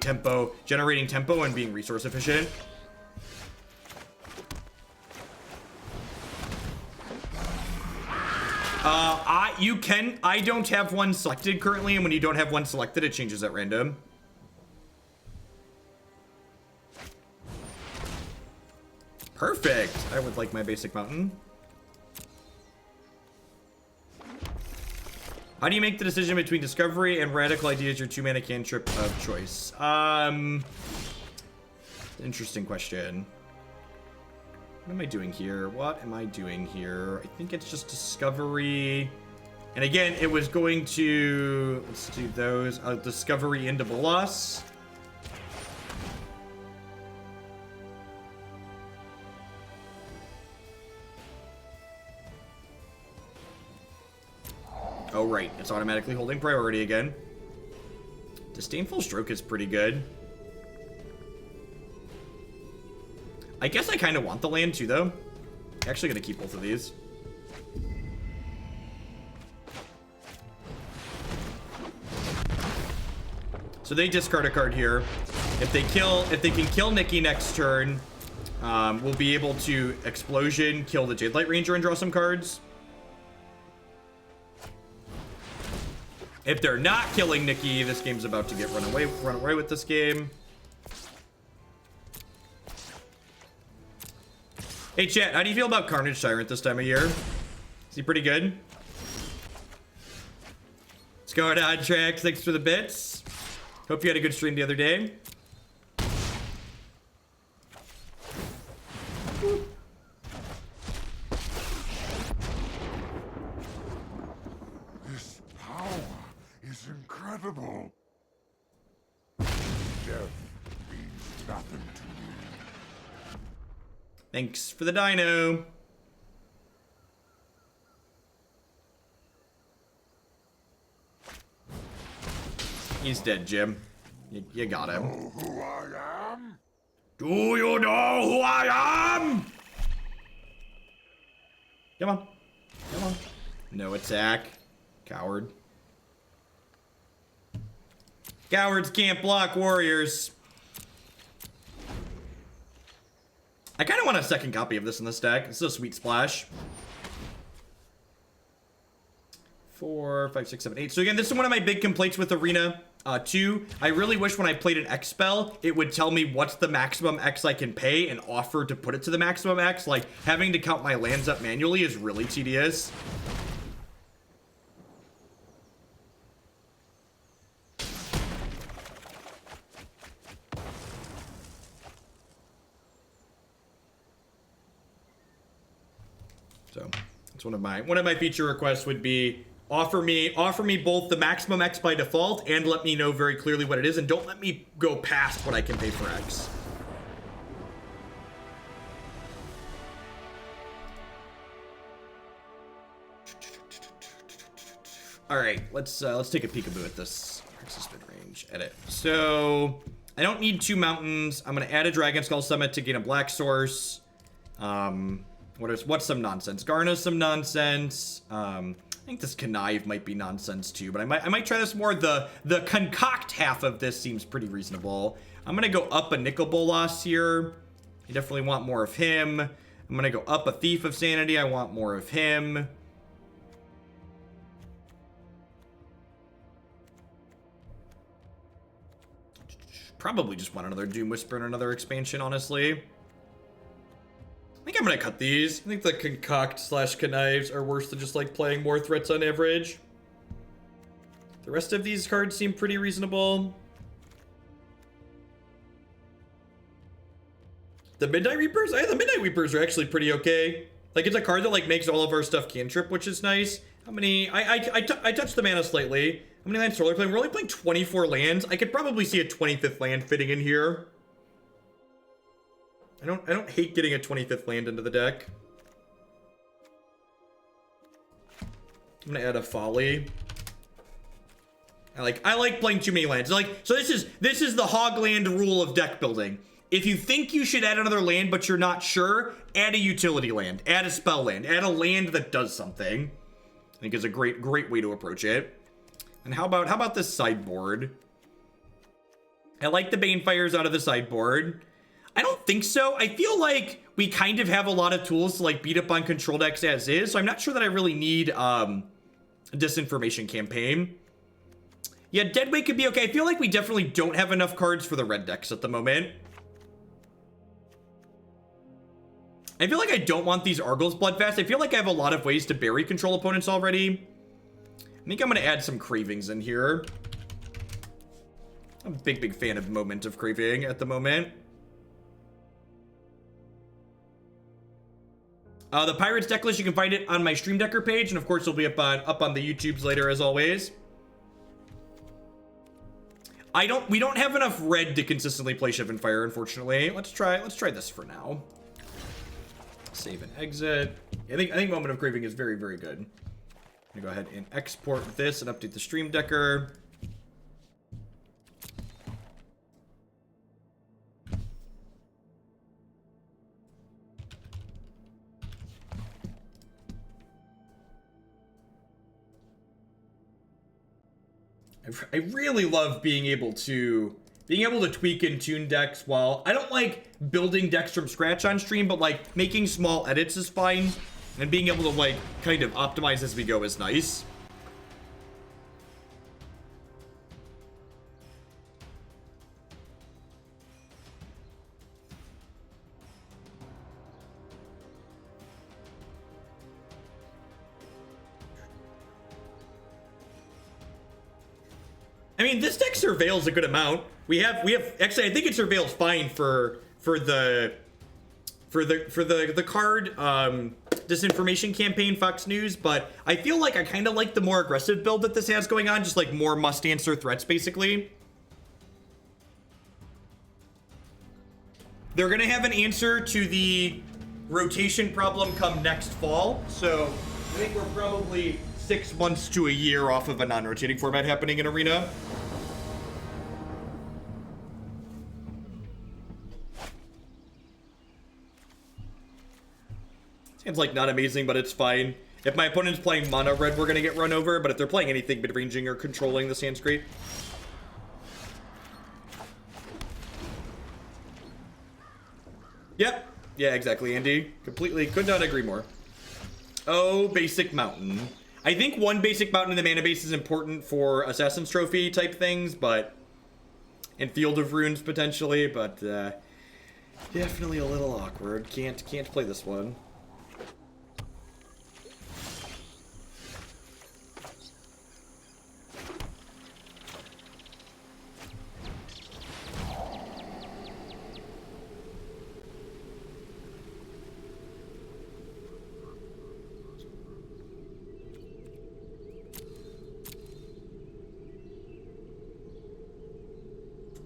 generating tempo and being resource efficient. I don't have one selected currently, and when you don't have one selected, it changes at random. Perfect. I would like my basic mountain. How do you make the decision between Discovery and Radical Ideas, your 2-mana cantrip of choice? Interesting question. What am I doing here? I think it's just Discovery. And again, it was going to... Let's do those. Discovery into Bolas. Oh, right. It's automatically holding priority again. Disdainful Stroke is pretty good. I guess I kind of want the land too, though. Actually going to keep both of these. So they discard a card here. If they can kill Nikki next turn, we'll be able to Explosion, kill the Jade Light Ranger, and draw some cards. If they're not killing Nikki, this game's about to get run away with this game. Hey chat, how do you feel about Carnage Tyrant this time of year? Is he pretty good? Let's go on Tracks. Thanks for the bits. Hope you had a good stream the other day. Thanks for the dino. He's dead, Jim. You got him. Know who I am? Do you know who I am? Come on. Come on. No attack. Coward. Cowards can't block warriors. I kind of want a second copy of this in this deck. It's a sweet splash. 4, 5, 6, 7, 8. So again, this is one of my big complaints with Arena 2. I really wish when I played an X spell, it would tell me what's the maximum X I can pay and offer to put it to the maximum X. Like, having to count my lands up manually is really tedious. So that's one of my feature requests would be offer me both the maximum X by default and let me know very clearly what it is, and don't let me go past what I can pay for X. All right, let's take a peekaboo at this Grixis midrange edit. So I don't need 2 mountains. I'm gonna add a Dragonskull Summit to gain a black source. What's some nonsense? Garna's some nonsense. I think this connive might be nonsense too, but I might try this more. The concoct half of this seems pretty reasonable. I'm gonna go up a Nicol Bolas here. I definitely want more of him. I'm gonna go up a Thief of Sanity. I want more of him. Probably just want another Doom Whisper and another expansion, honestly. I think I'm gonna cut these. I think the concoct / connives are worse than just like playing more threats on average. The rest of these cards seem pretty reasonable. The Midnight Reapers? The Midnight Reapers are actually pretty okay. Like, it's a card that like makes all of our stuff cantrip, which is nice. How many? I touched the mana slightly. How many lands are we playing? We're only playing 24 lands. I could probably see a 25th land fitting in here. I don't hate getting a 25th land into the deck. I'm gonna add a Folly. I like playing too many lands. So this is the hogland rule of deck building. If you think you should add another land but you're not sure, add a utility land, add a spell land, add a land that does something. I think is a great way to approach it. And how about this sideboard? I like the Banefires out of the sideboard. I don't think so. I feel like we kind of have a lot of tools to like beat up on control decks as is, so I'm not sure that I really need a disinformation campaign. Yeah, Deadweight could be okay. I feel like we definitely don't have enough cards for the red decks at the moment. I feel like I don't want these Argos Bloodfast. I feel like I have a lot of ways to bury control opponents already. I think I'm gonna add some Cravings in here. I'm a big fan of Moment of Craving at the moment. The Pirates deck list, you can find it on my Stream Decker page, and of course it'll be up on the YouTubes later as always. We don't have enough red to consistently play Shivan Fire, unfortunately. Let's try this for now. Save and exit. I think Moment of Craving is very good. I'm gonna go ahead and export this and update the Stream Decker. I really love being able to tweak and tune decks while I don't like building decks from scratch on stream, but like making small edits is fine, and being able to like kind of optimize as we go is nice. I mean, this deck surveils a good amount. We have actually, I think it surveils fine for the card disinformation campaign Fox News, but I feel like I kind of like the more aggressive build that this has going on, just like more must answer threats basically. They're gonna have an answer to the rotation problem come next fall. So I think we're probably 6 months to a year off of a non-rotating format happening in Arena. Seems like not amazing, but it's fine. If my opponent's playing mono red, we're gonna get run over, but if they're playing anything mid-ranging or controlling, the sand's great. Yep. Yeah, exactly, Andy. Completely could not agree more. Oh, basic mountain. I think one basic mountain in the mana base is important for Assassin's Trophy type things, but... and Field of Runes potentially, but definitely a little awkward. Can't play this one.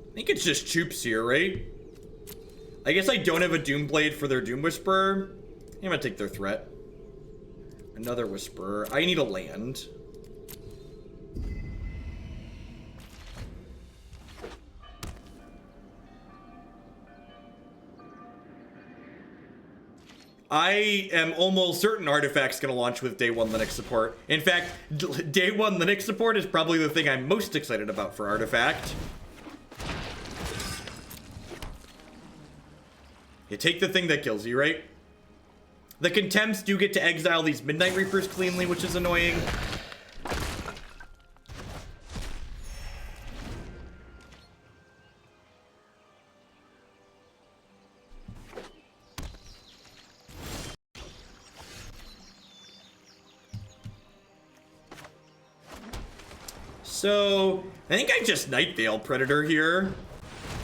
I think it's just Choops here, right? I guess I don't have a Doomblade for their Doom Whisperer. I'm gonna take their threat. Another Whisperer. I need a land. I am almost certain Artifact's gonna launch with day 1 Linux support. In fact, day 1 Linux support is probably the thing I'm most excited about for Artifact. You take the thing that kills you, right? The Contempts do get to exile these Midnight Reapers cleanly, which is annoying. So, I think I just Nightveil Predator here.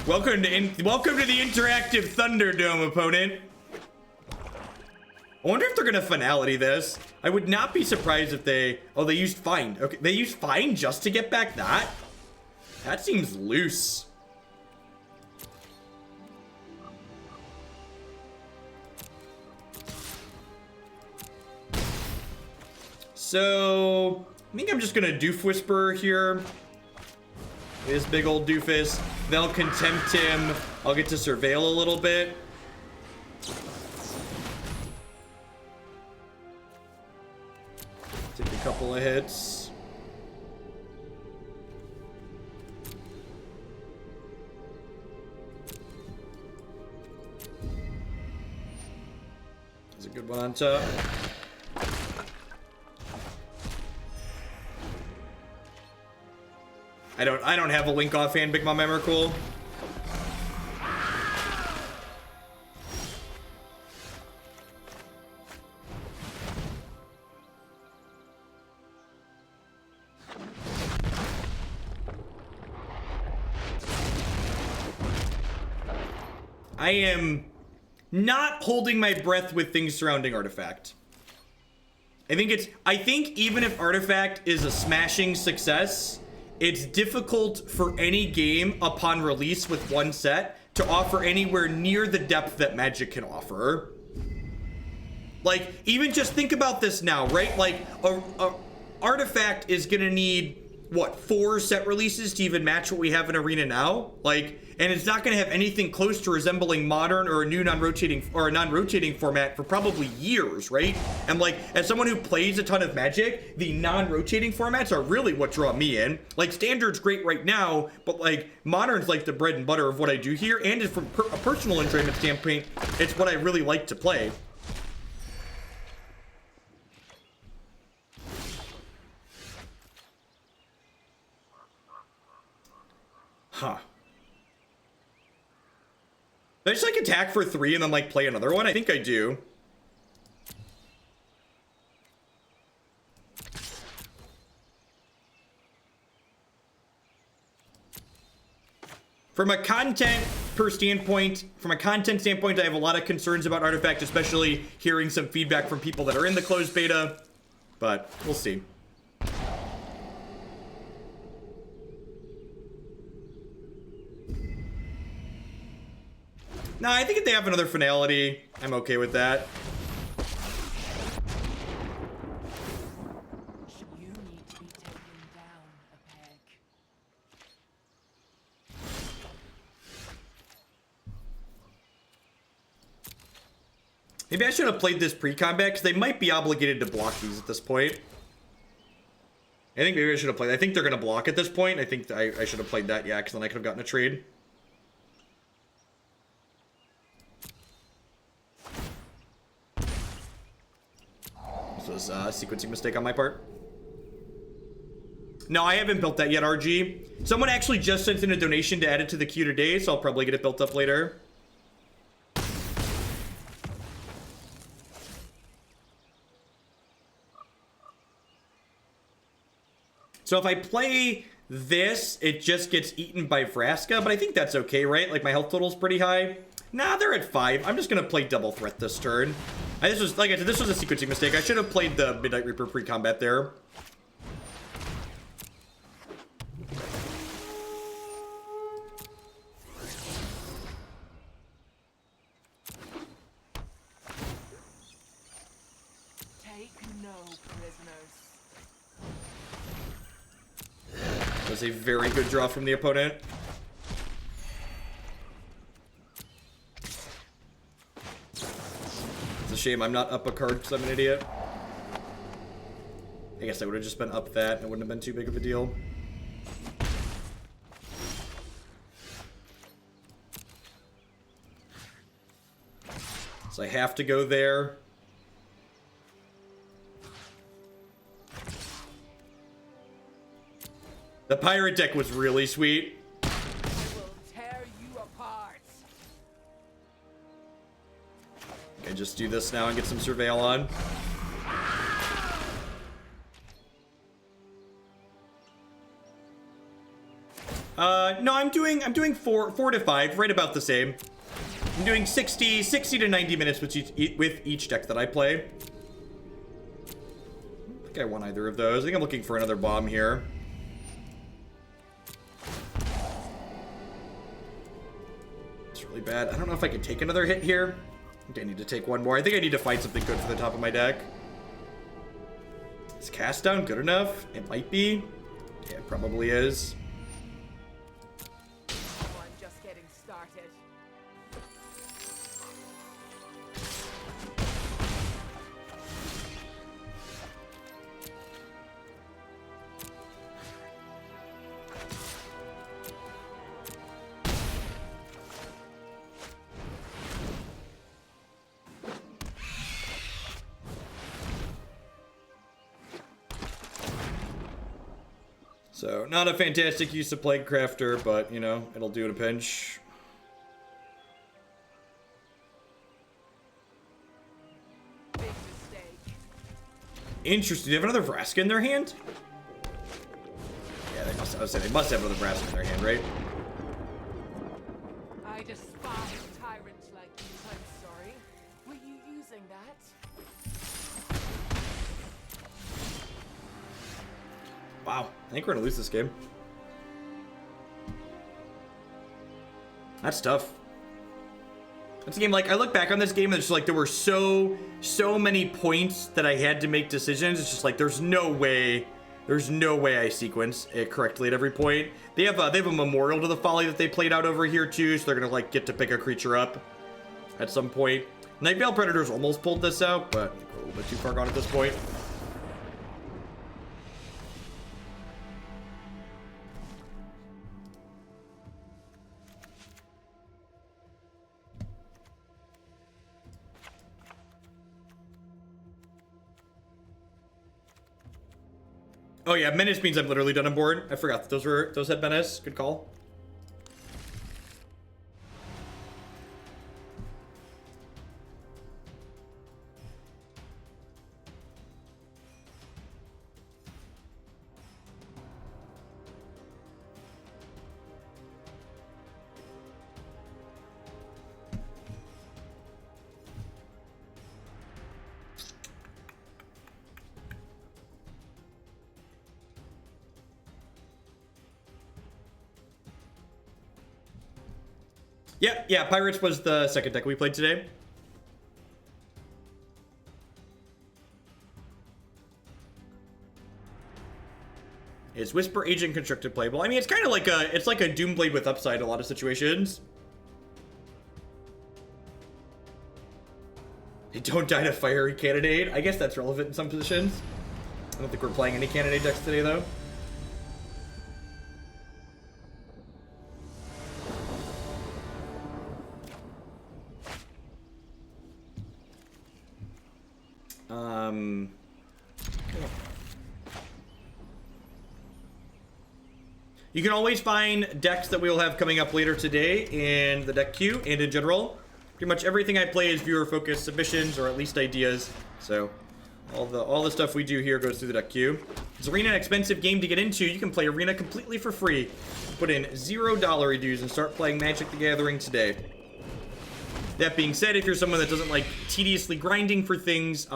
Welcome to the interactive Thunderdome, opponent. I wonder if they're gonna finality this. I would not be surprised if they... oh, they used Find. Okay, they used Find just to get back that? That seems loose. So... I think I'm just gonna Doof Whisperer here. This big old doofus. They'll Contempt him. I'll get to Surveil a little bit. Take a couple of hits. There's a good one on top. I don't have a link offhand, Big Mom Emrakul. I am not holding my breath with things surrounding Artifact. I think even if Artifact is a smashing success, it's difficult for any game upon release with one set to offer anywhere near the depth that Magic can offer. Like, even just think about this now, right? Like, a Artifact is gonna need, what, 4 set releases to even match what we have in Arena now? Like, and it's not gonna have anything close to resembling Modern or a new non-rotating format for probably years, right? And like, as someone who plays a ton of Magic, the non-rotating formats are really what draw me in. Like, Standard's great right now, but like, Modern's like the bread and butter of what I do here, and from a personal enjoyment standpoint, it's what I really like to play. Huh. Did I just like attack for 3 and then like play another one? I think I do. From a content standpoint, I have a lot of concerns about Artifact, especially hearing some feedback from people that are in the closed beta, but we'll see. Nah, I think if they have another finality, I'm okay with that. You need to be taken down a peg. Maybe I should have played this pre-combat, because they might be obligated to block these at this point. I think maybe I should have played. I think they're going to block at this point. I think I should have played that, yeah, because then I could have gotten a trade. This was a sequencing mistake on my part. No, I haven't built that yet, RG. Someone actually just sent in a donation to add it to the queue today, so I'll probably get it built up later. So if I play this, it just gets eaten by Vraska, but I think that's okay, right? Like, my health total's pretty high. Nah, they're at 5. I'm just gonna play double threat this turn. This was, like I said, this was a sequencing mistake. I should have played the Midnight Reaper pre-combat there. Take no prisoners. That was a very good draw from the opponent. It's a shame I'm not up a card because I'm an idiot. I guess I would have just been up that and it wouldn't have been too big of a deal. So I have to go there. The pirate deck was really sweet. I will tear you apart. Okay, just do this now and get some surveil on. No, I'm doing 4 to 5, right about the same. I'm doing 60 to 90 minutes with each deck that I play. I don't think I want either of those. I think I'm looking for another bomb here. It's really bad. I don't know if I can take another hit here. I think I need to take one more. I think I need to find something good for the top of my deck. Is cast down good enough? It might be. Yeah, it probably is. I'm just getting started. So, not a fantastic use of Plaguecrafter, but, you know, it'll do in a pinch. Big mistake. Interesting. Do they have another Vraska in their hand? Yeah, they must. I was saying they must have another Vraska in their hand, right? I despise tyrants like you. I'm sorry. Were you using that? Wow. I think we're gonna lose this game. That's tough. That's a game, like, I look back on this game and it's like there were so many points that I had to make decisions. It's just like there's no way I sequence it correctly at every point. They have a memorial to the Folly that they played out over here too, so they're gonna like get to pick a creature up at some point. Nightveil Predators almost pulled this out, but we're a little bit too far gone at this point. Oh yeah, menace means I'm literally done on board. I forgot that those had menace. Good call. Yeah, Pirates was the second deck we played today. Is Whisper Agent constructed playable? I mean, it's kind of like a Doomblade with upside in a lot of situations. They don't die to Fiery Candidate. I guess that's relevant in some positions. I don't think we're playing any candidate decks today, though. You can always find decks that we'll have coming up later today in the deck queue and in general. Pretty much everything I play is viewer-focused submissions or at least ideas. So all the stuff we do here goes through the deck queue. Is Arena an expensive game to get into? You can play Arena completely for free. Put in $0 dues and start playing Magic the Gathering today. That being said, if you're someone that doesn't like tediously grinding for things,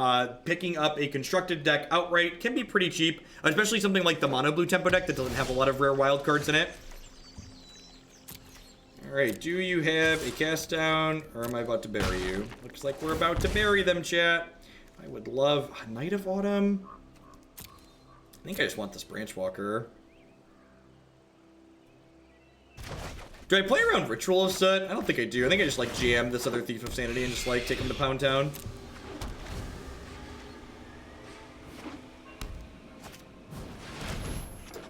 picking up a constructed deck outright can be pretty cheap, especially something like the Mono Blue Tempo deck that doesn't have a lot of rare wild cards in it. Alright, do you have a cast down, or am I about to bury you? Looks like we're about to bury them, chat. I would love a Night of Autumn. I think I just want this Branch Walker. Do I play around Ritual of Soot? I don't think I do. I think I just like jam this other Thief of Sanity and just like take him to Pound Town.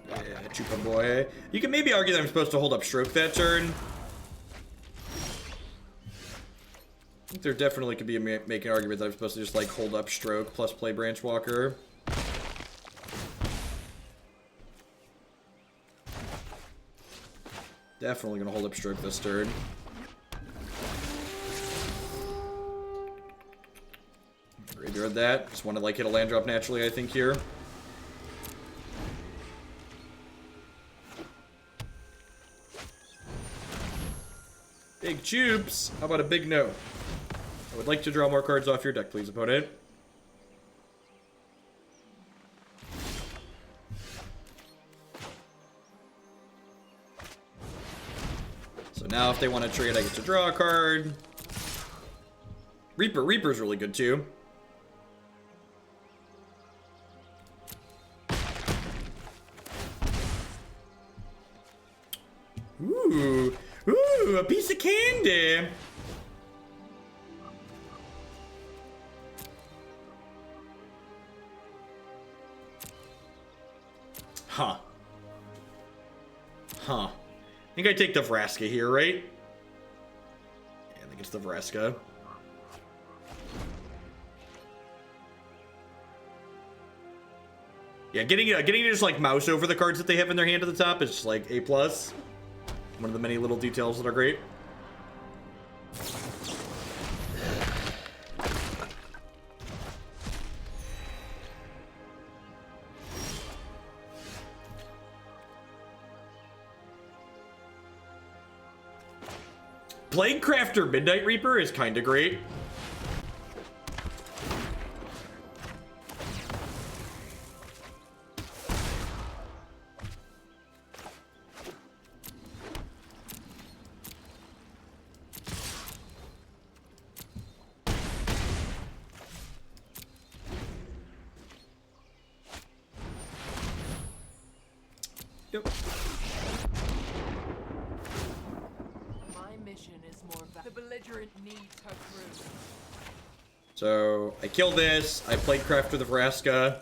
Yeah, Chupa boy. You can maybe argue that I'm supposed to hold up Stroke that turn. I think there definitely could be a make an argument that I'm supposed to just like hold up Stroke plus play Branch Walker. Definitely gonna hold up Stroke this turn. Graveyard that. Just want to like hit a land drop naturally, I think, here. Big tubes. How about a big no? I would like to draw more cards off your deck, please, opponent. So now if they want to trade, I get to draw a card. Reaper's really good too. Ooh, a piece of candy. Huh. I think I take the Vraska here, right? Yeah, I think it's the Vraska. Yeah, getting to just like mouse over the cards that they have in their hand at the top is just like A+. One of the many little details that are great. Plaguecrafter Midnight Reaper is kind of great. Yep. The belligerent needs her crew. So I kill this. I Plaguecrafter the Vraska.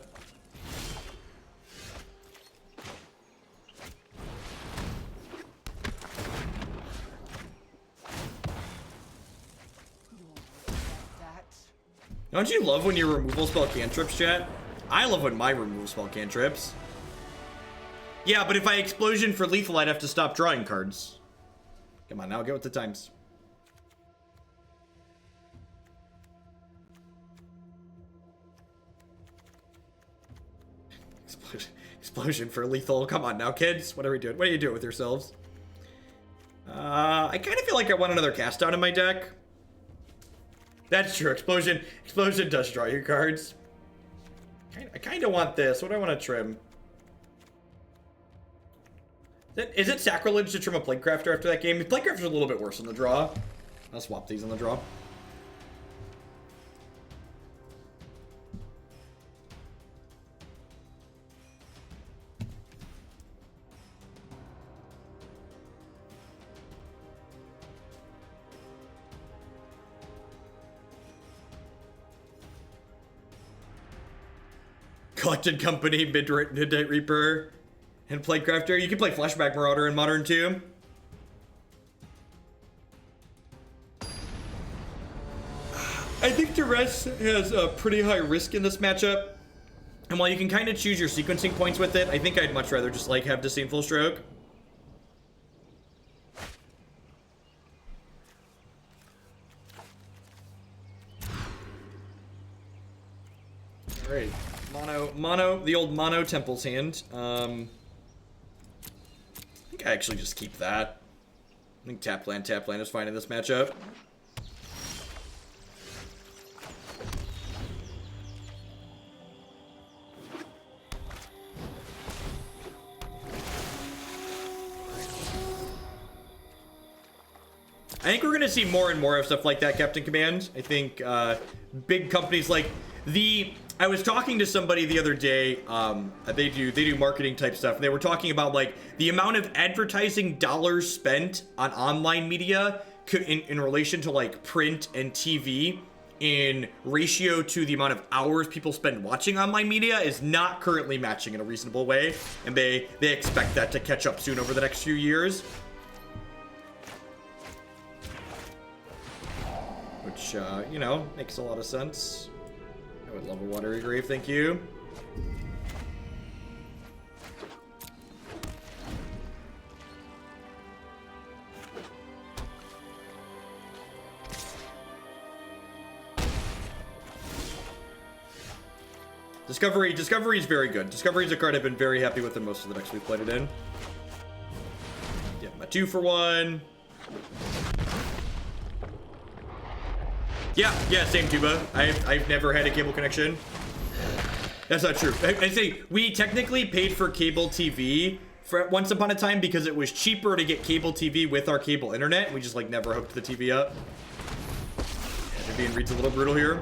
Don't you love when your removal spell cantrips, chat? I love when my removal spell cantrips. Yeah, but if I explosion for lethal, I'd have to stop drawing cards. Come on, now get with the times. Explosion for lethal. Come on now, kids. What are we doing? What are you doing with yourselves? I kind of feel like I want another cast down in my deck. That's true. Explosion does draw your cards. I kind of want this. What do I want to trim? Is it sacrilege to trim a Plaguecrafter after that game? Plaguecrafter's a little bit worse on the draw. I'll swap these on the draw. Collected Company, Midnight Reaper, and Plaguecrafter. You can play Flashback Marauder in Modern too. I think Duress has a pretty high risk in this matchup. And while you can kind of choose your sequencing points with it, I think I'd much rather just like have Disdainful Stroke. Alright. The old mono Temple's Hand. I think I actually just keep that. I think tap land is fine in this matchup. I think we're gonna see more and more of stuff like that, Captain Command. I think big companies like I was talking to somebody the other day. They do marketing type stuff. And they were talking about like the amount of advertising dollars spent on online media in relation to like print and TV in ratio to the amount of hours people spend watching online media is not currently matching in a reasonable way, and they expect that to catch up soon over the next few years. Which, you know, makes a lot of sense. I would love a Watery Grave, thank you. Discovery is very good. Discovery is a card I've been very happy with in most of the decks we've played it in. Get my 2-for-1. Yeah, same tuba. I've never had a cable connection. That's not true. I say we technically paid for cable TV for once upon a time because it was cheaper to get cable TV with our cable internet. We just like never hooked the TV up. Vivian reads a little brutal here.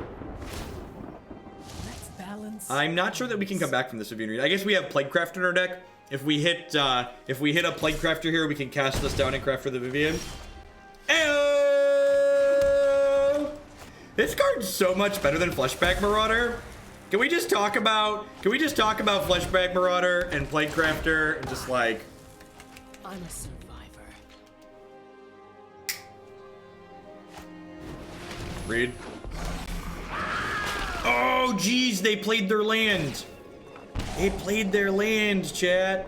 Let's balance. I'm not sure that we can come back from this Vivian read. I guess we have Plaguecrafter in our deck. If we hit a Plaguecrafter here, we can cast this down and craft for the Vivian. Ayo! This card's so much better than Fleshback Marauder. Can we just talk about Fleshback Marauder and Plaguecrafter and just like I'm a survivor. read? Oh geez, they played their land. They played their land, chat.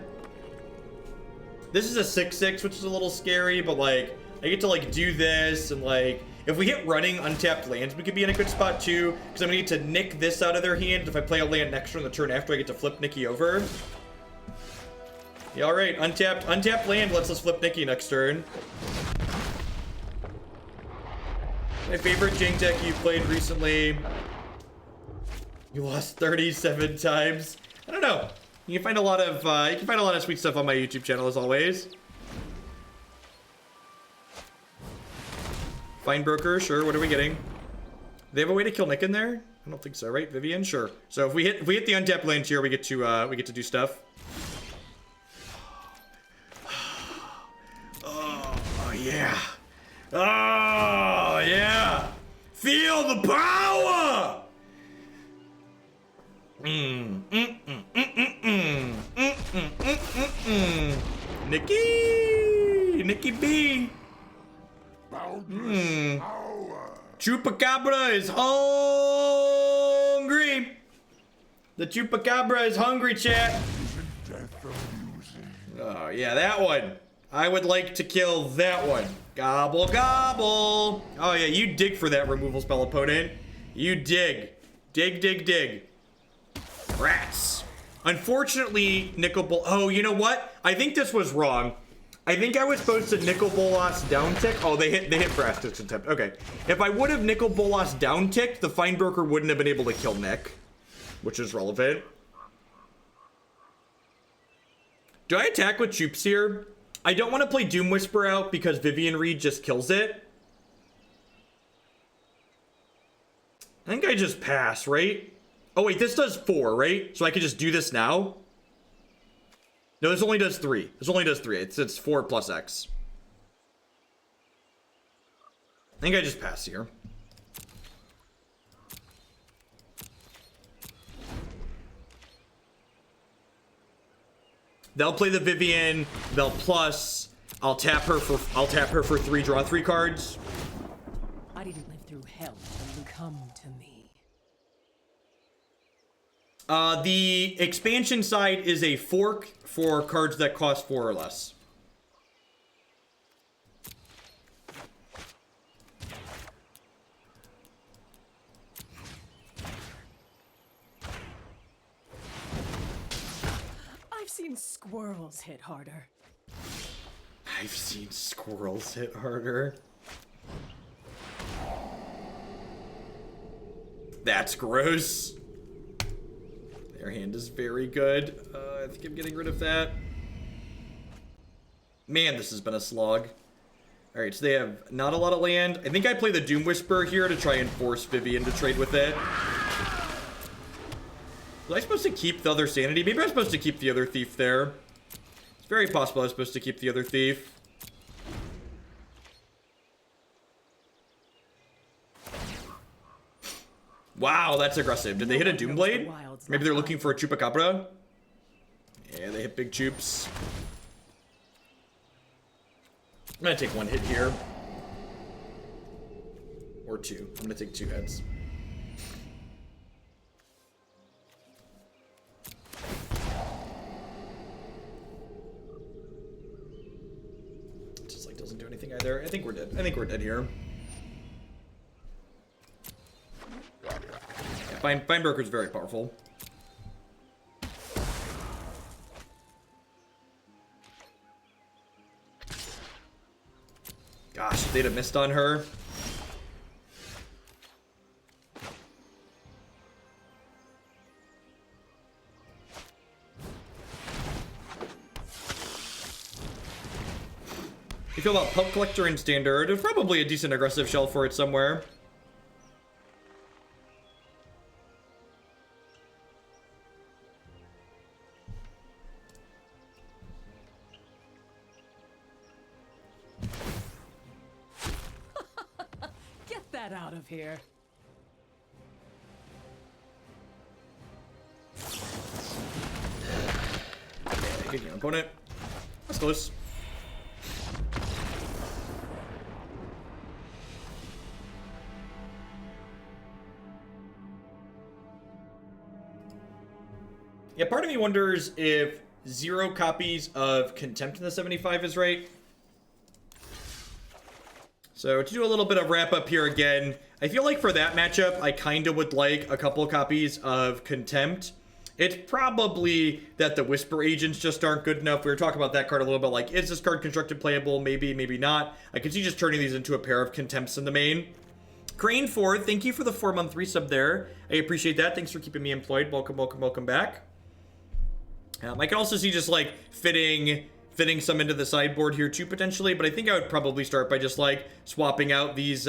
This is a 6/6, which is a little scary, but like I get to like do this and like if we hit running untapped lands, we could be in a good spot too, because I'm gonna get to nick this out of their hand. If I play a land next turn, the turn after, I get to flip Nikki over. Yeah, all right, untapped land lets us flip Nikki next turn. My favorite Jing deck you played recently. You lost 37 times. I don't know. You can find a lot of sweet stuff on my YouTube channel as always. Fine broker, sure. What are we getting? They have a way to kill Nick in there? I don't think so, right? Vivian, sure. So if we hit the untapped land here, we get to do stuff. Oh yeah. Oh yeah. Feel the power. Nikki B. Chupacabra is hungry. The Chupacabra is hungry, chat. Oh yeah, that one. I would like to kill that one. Gobble gobble. Oh yeah, you dig for that removal spell, opponent. You dig. Dig. Rats. Unfortunately, Nicol. Oh, you know what? I think this was wrong. I think I was supposed to Nicol Bolas down tick. Oh, they hit Brastic's attempt. Okay. If I would have Nicol Bolas down ticked, the Fine Broker wouldn't have been able to kill Nick, which is relevant. Do I attack with Choops here? I don't want to play Doom Whisper out because Vivian Reed just kills it. I think I just pass, right? Oh wait, this does 4, right? So I could just do this now? No, this only does 3. This only does 3. It's 4 plus X. I think I just pass here. They'll play the Vivian. They'll plus. I'll tap her for 3, draw 3 cards. I didn't live through hell and come to me. The expansion side is a fork for cards that cost 4 or less. I've seen squirrels hit harder. I've seen squirrels hit harder. That's gross. Their hand is very good. I think I'm getting rid of that. Man, this has been a slog. Alright, so they have not a lot of land. I think I play the Doom Whisperer here to try and force Vivian to trade with it. Was I supposed to keep the other Sanity? Maybe I'm supposed to keep the other Thief there. It's very possible I was supposed to keep the other Thief. Wow, that's aggressive. Did they hit a Doomblade? Maybe they're looking for a Chupacabra? Yeah, they hit big Chups. I'm gonna take 1 hit here. Or 2. I'm gonna take 2 hits. Just like doesn't do anything either. I think we're dead. I think we're dead here. Yeah, Binebreaker's very powerful. Gosh, if they'd have missed on her. You feel about Pulp Collector in Standard. There's probably a decent aggressive shell for it somewhere. Get that out of here. Good game, opponent. That's close. Yeah, part of me wonders if 0 copies of Contempt in the 75 is right. So to do a little bit of wrap up here again, I feel like for that matchup, I kind of would like a couple copies of Contempt. It's probably that the Whisper Agents just aren't good enough. We were talking about that card a little bit, like, is this card constructed playable? Maybe, maybe not. I could see just turning these into a pair of Contempts in the main. Crane 4, thank you for the 4-month resub there. I appreciate that. Thanks for keeping me employed. Welcome, welcome, welcome back. I can also see just, like, fitting some into the sideboard here, too, potentially. But I think I would probably start by just, like, swapping out these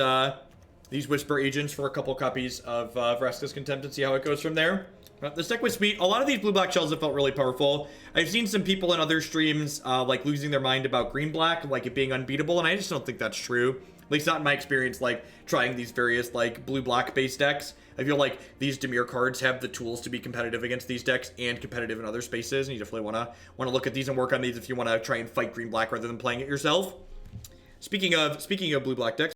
Whisper Agents for a couple copies of Vraska's Contempt and see how it goes from there. This deck was sweet. A lot of these blue-black shells have felt really powerful. I've seen some people in other streams, like, losing their mind about green-black, like it being unbeatable, and I just don't think that's true. At least not in my experience, like, trying these various, like, blue-black base decks. I feel like these Dimir cards have the tools to be competitive against these decks and competitive in other spaces, and you definitely want to look at these and work on these if you want to try and fight green-black rather than playing it yourself. Speaking of blue-black decks,